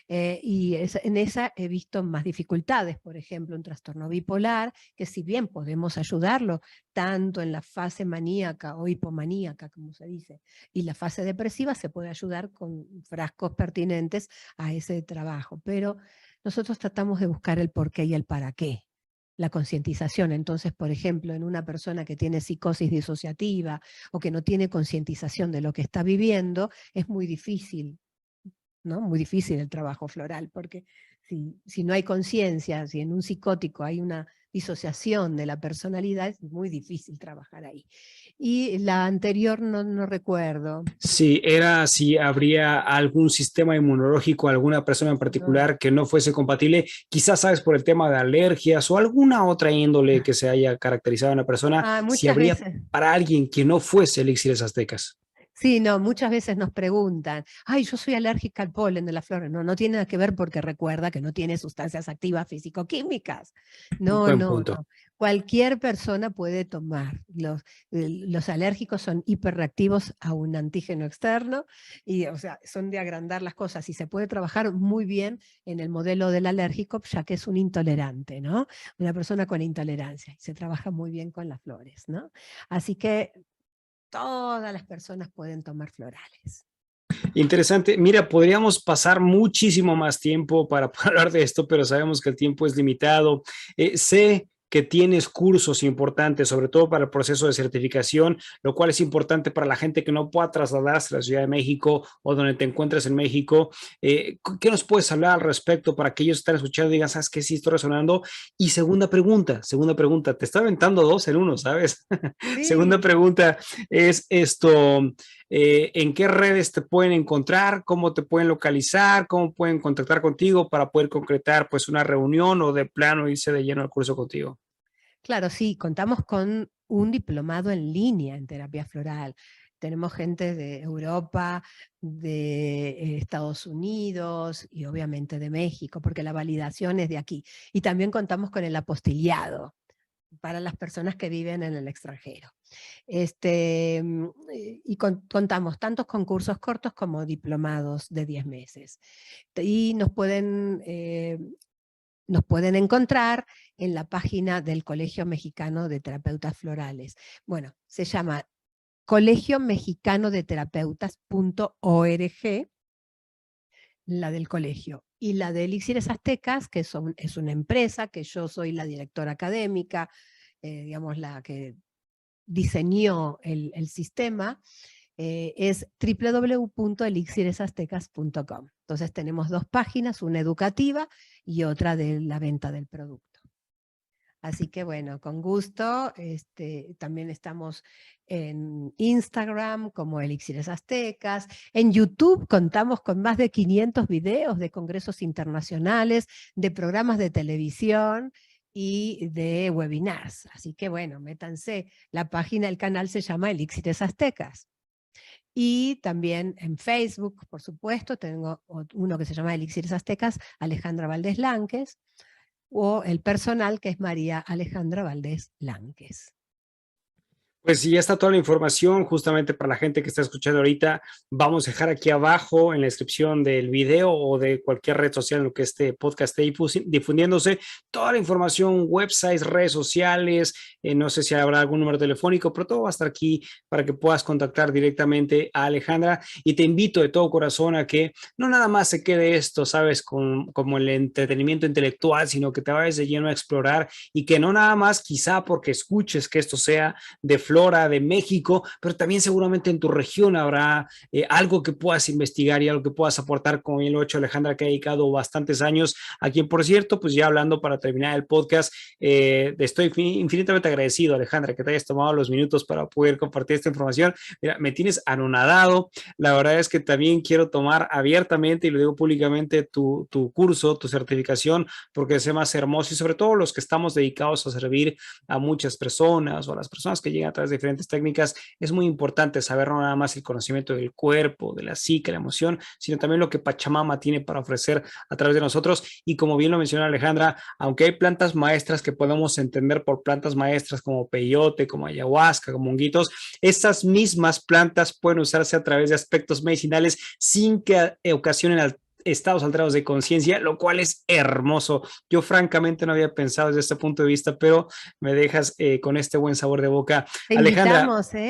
En esa he visto más dificultades, por ejemplo, un trastorno bipolar, que si bien podemos ayudarlo tanto en la fase maníaca o hipomaníaca, como se dice, y la fase depresiva, se puede ayudar con frascos pertinentes a ese trabajo, pero nosotros tratamos de buscar el por qué y el para qué. La concientización. Entonces, por ejemplo, en una persona que tiene psicosis disociativa o que no tiene concientización de lo que está viviendo, es muy difícil, ¿no? Muy difícil el trabajo floral, porque si no hay conciencia, si en un psicótico hay una disociación de la personalidad, es muy difícil trabajar ahí. Y la anterior no recuerdo. Sí, era si habría algún sistema inmunológico, alguna persona en No. particular que no fuese compatible, quizás sabes por el tema de alergias o alguna otra índole que se haya caracterizado en la persona, si Muchas habría veces. para alguien que no fuese elixires aztecas. Sí, no, muchas veces nos preguntan, ay, yo soy alérgica al polen de las flores. No, no tiene nada que ver porque recuerda que no tiene sustancias activas físico-químicas. No, Buen no, punto. no. Cualquier persona puede tomar. Los alérgicos son hiperreactivos a un antígeno externo y, o sea, son de agrandar las cosas y se puede trabajar muy bien en el modelo del alérgico, ya que es un intolerante, ¿no? Una persona con intolerancia. Y se trabaja muy bien con las flores, ¿no? Así que todas las personas pueden tomar florales. Interesante. Mira, podríamos pasar muchísimo más tiempo para hablar de esto, pero sabemos que el tiempo es limitado. Sé que tienes cursos importantes, sobre todo para el proceso de certificación, lo cual es importante para la gente que no pueda trasladarse a la Ciudad de México o donde te encuentres en México. ¿Qué nos puedes hablar al respecto para que ellos estén escuchando y digan, sabes que sí estoy resonando? Y segunda pregunta, te está aventando dos en uno, ¿sabes? Segunda Sí, pregunta es esto. ¿En qué redes te pueden encontrar? ¿Cómo te pueden localizar? ¿Cómo pueden contactar contigo para poder concretar pues una reunión o de plano irse de lleno al curso contigo? claro, sí, contamos con un diplomado en línea en terapia floral. Tenemos gente de Europa, de Estados Unidos y obviamente de México, porque la validación es de aquí. Y también contamos con el apostillado para las personas que viven en el extranjero. Y contamos tantos concursos cortos como diplomados de 10 meses. Y nos pueden encontrar en la página del Colegio Mexicano de Terapeutas Florales. Bueno, se llama colegiomexicanodeterapeutasorg, la del colegio. Y la de Elixires Aztecas, que es una empresa, que yo soy la directora académica, digamos, la que diseñó el sistema, es www.elixiresaztecas.com. Entonces tenemos dos páginas, una educativa y otra de la venta del producto. Así que bueno, con gusto. También estamos en Instagram como Elixires Aztecas. En YouTube contamos con más de 500 videos de congresos internacionales, de programas de televisión y de webinars. Así que bueno, métanse. La página del canal se llama Elixires Aztecas. Y también en Facebook, por supuesto, tengo uno que se llama Elixires Aztecas, Alejandra Valdés Lánquez, o el personal, que es María Alejandra Valdés Lánquez. Pues sí, ya está toda la información justamente para la gente que está escuchando ahorita. Vamos a dejar aquí abajo en la descripción del video o de cualquier red social en lo que este podcast esté difundiéndose, toda la información, websites, redes sociales, no sé si habrá algún número telefónico, pero todo va a estar aquí para que puedas contactar directamente a Alejandra. Y te invito de todo corazón a que no nada más se quede esto, sabes, como el entretenimiento intelectual, sino que te vayas de lleno a explorar y que no nada más quizá porque escuches que esto sea de flora de México, pero también seguramente en tu región habrá algo que puedas investigar y algo que puedas aportar, como bien lo ha hecho Alejandra, que ha dedicado bastantes años, a quien, por cierto, pues ya hablando para terminar el podcast, estoy infinitamente agradecido, Alejandra, que te hayas tomado los minutos para poder compartir esta información. Mira, me tienes anonadado. La verdad es que también quiero tomar abiertamente, y lo digo públicamente, tu curso, tu certificación, porque es más hermoso y sobre todo los que estamos dedicados a servir a muchas personas o a las personas que llegan a través de diferentes técnicas, es muy importante saber no nada más el conocimiento del cuerpo, de la psique, la emoción, sino también lo que Pachamama tiene para ofrecer a través de nosotros. Y como bien lo mencionó Alejandra, aunque hay plantas maestras que podemos entender por plantas maestras como peyote, como ayahuasca, como honguitos, estas mismas plantas pueden usarse a través de aspectos medicinales sin que ocasionen estados alterados de conciencia, lo cual es hermoso. Yo francamente no había pensado desde este punto de vista, pero me dejas con este buen sabor de boca. Alejandra,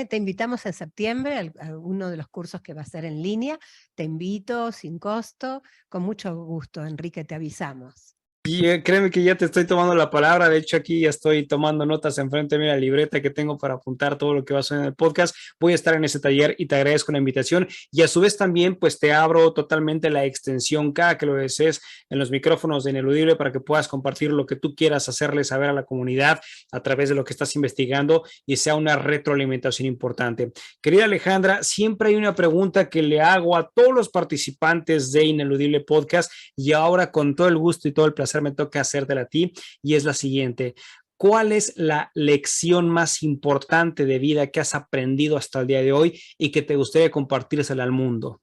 Te invitamos en septiembre a uno de los cursos que va a ser en línea. Te invito sin costo, con mucho gusto, Enrique, te avisamos. y créeme que ya te estoy tomando la palabra. De hecho, aquí ya estoy tomando notas enfrente de mí, la libreta que tengo para apuntar todo lo que va a suceder en el podcast. Voy a estar en ese taller y te agradezco la invitación. Y a su vez también, pues te abro totalmente la extensión cada que lo desees en los micrófonos de Ineludible para que puedas compartir lo que tú quieras hacerle saber a la comunidad a través de lo que estás investigando y sea una retroalimentación importante. Querida Alejandra, siempre hay una pregunta que le hago a todos los participantes de Ineludible Podcast y ahora con todo el gusto y todo el placer me toca hacértela a ti y es la siguiente. ¿Cuál es la lección más importante de vida que has aprendido hasta el día de hoy y que te gustaría compartírsela al mundo?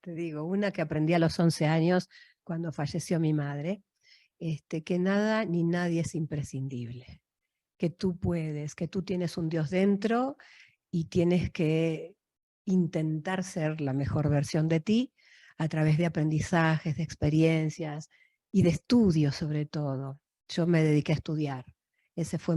Te digo, una que aprendí a los 11 años cuando falleció mi madre, que nada ni nadie es imprescindible, que tú puedes, que tú tienes un Dios dentro y tienes que intentar ser la mejor versión de ti a través de aprendizajes, de experiencias y de estudio sobre todo. Yo me dediqué a estudiar. Ese fue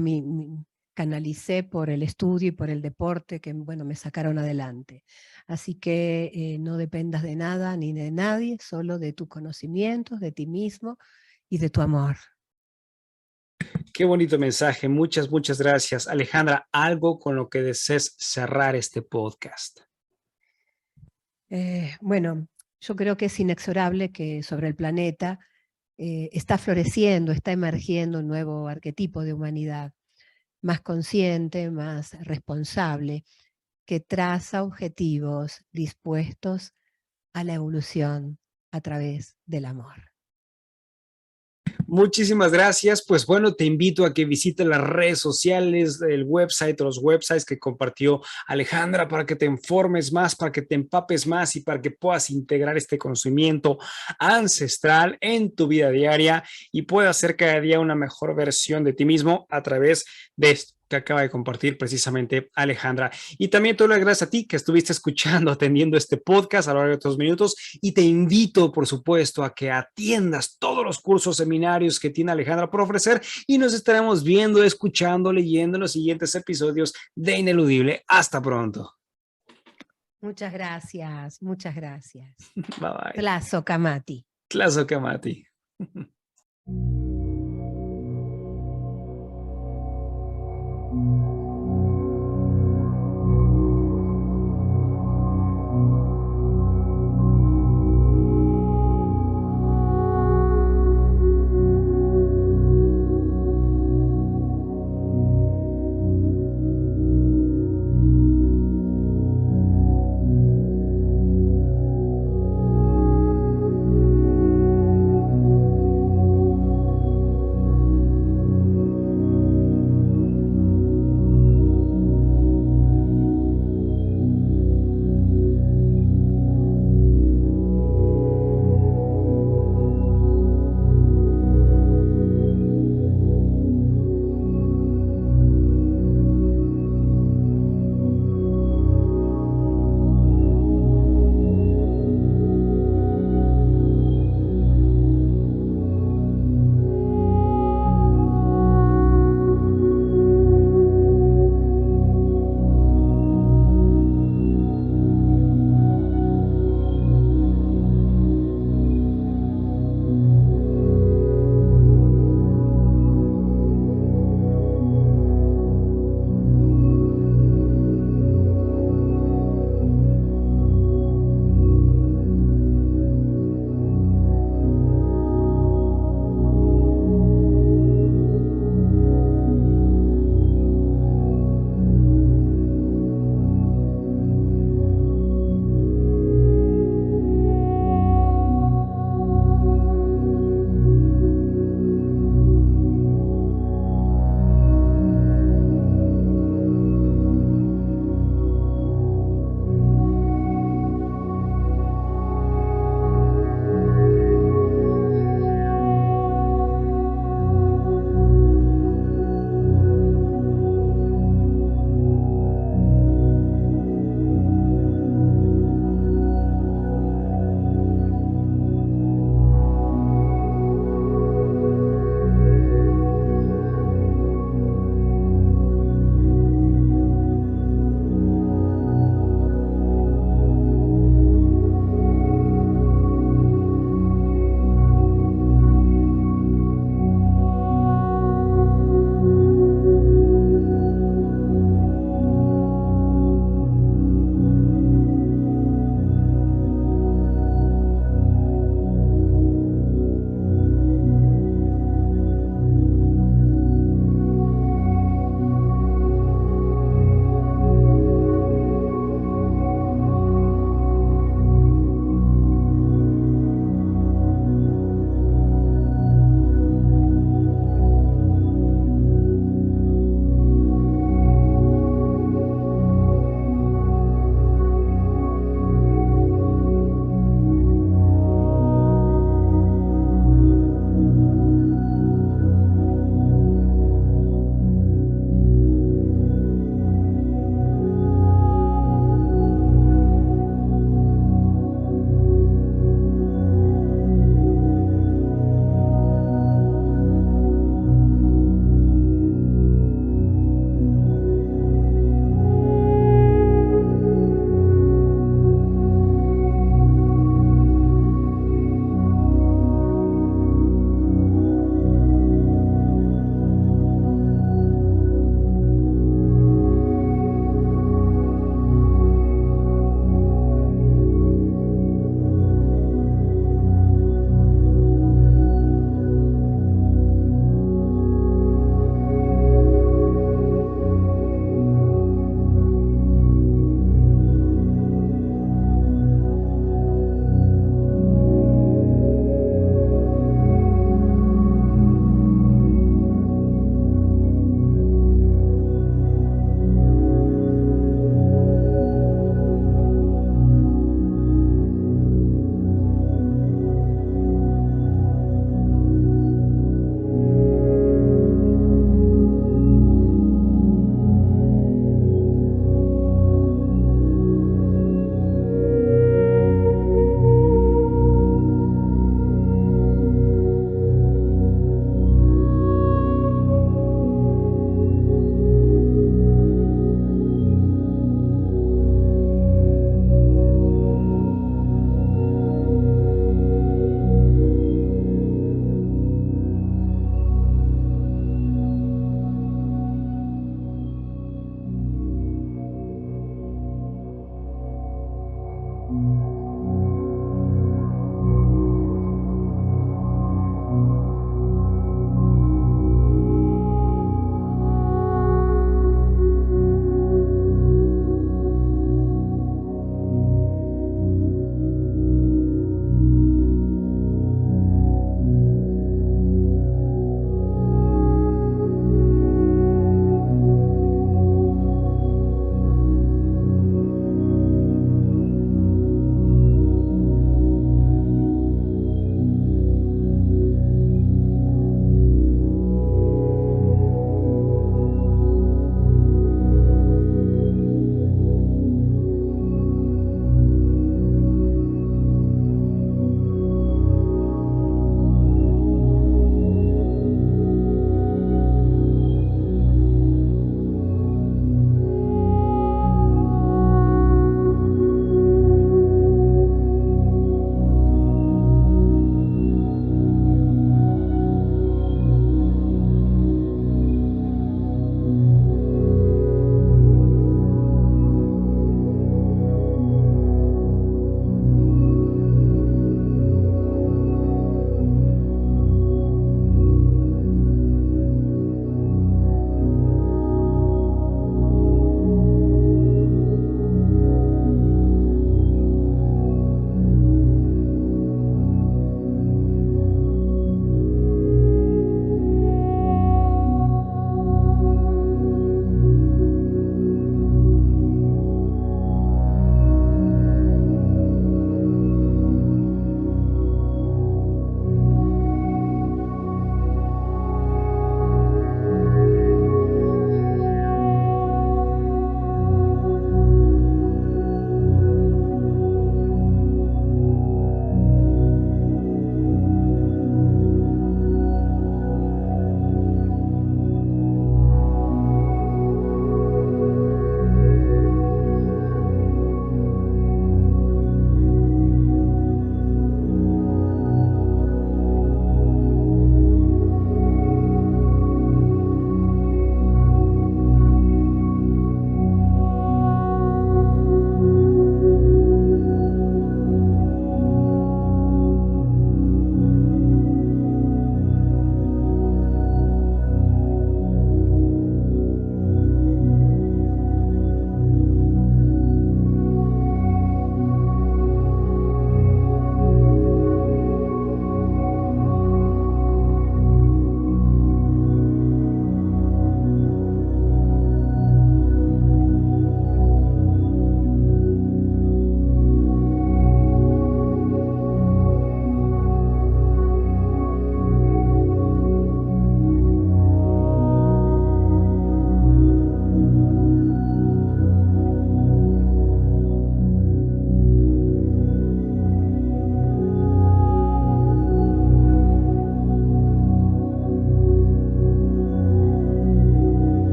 canalicé por el estudio y por el deporte que, bueno, me sacaron adelante. Así que no dependas de nada ni de nadie, solo de tus conocimientos, de ti mismo y de tu amor. Qué bonito mensaje. Muchas, muchas gracias. Alejandra, algo con lo que desees cerrar este podcast. Bueno, yo creo que es inexorable que sobre el planeta está floreciendo, está emergiendo un nuevo arquetipo de humanidad, más consciente, más responsable, que traza objetivos dispuestos a la evolución a través del amor. Muchísimas gracias. Pues bueno, te invito a que visites las redes sociales, el website, los websites que compartió Alejandra para que te informes más, para que te empapes más y para que puedas integrar este conocimiento ancestral en tu vida diaria y puedas ser cada día una mejor versión de ti mismo a través de esto que acaba de compartir precisamente Alejandra. Y también te doy las gracias a ti que estuviste escuchando, atendiendo este podcast a lo largo de estos minutos y te invito, por supuesto, a que atiendas todos los cursos, seminarios que tiene Alejandra por ofrecer y nos estaremos viendo, escuchando, leyendo en los siguientes episodios de Ineludible. Hasta pronto. Muchas gracias, muchas gracias. Bye bye. Tlazocamati. Tlazocamati.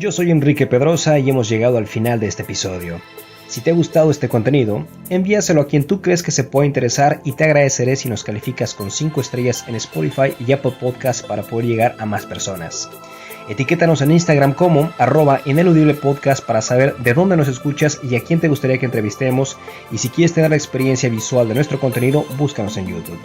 Yo soy Enrique Pedrosa y hemos llegado al final de este episodio. Si te ha gustado este contenido, envíaselo a quien tú crees que se pueda interesar y te agradeceré si nos calificas con 5 estrellas en Spotify y Apple Podcasts para poder llegar a más personas. Etiquétanos en Instagram como @ineludiblepodcast para saber de dónde nos escuchas y a quién te gustaría que entrevistemos, y si quieres tener la experiencia visual de nuestro contenido, búscanos en YouTube.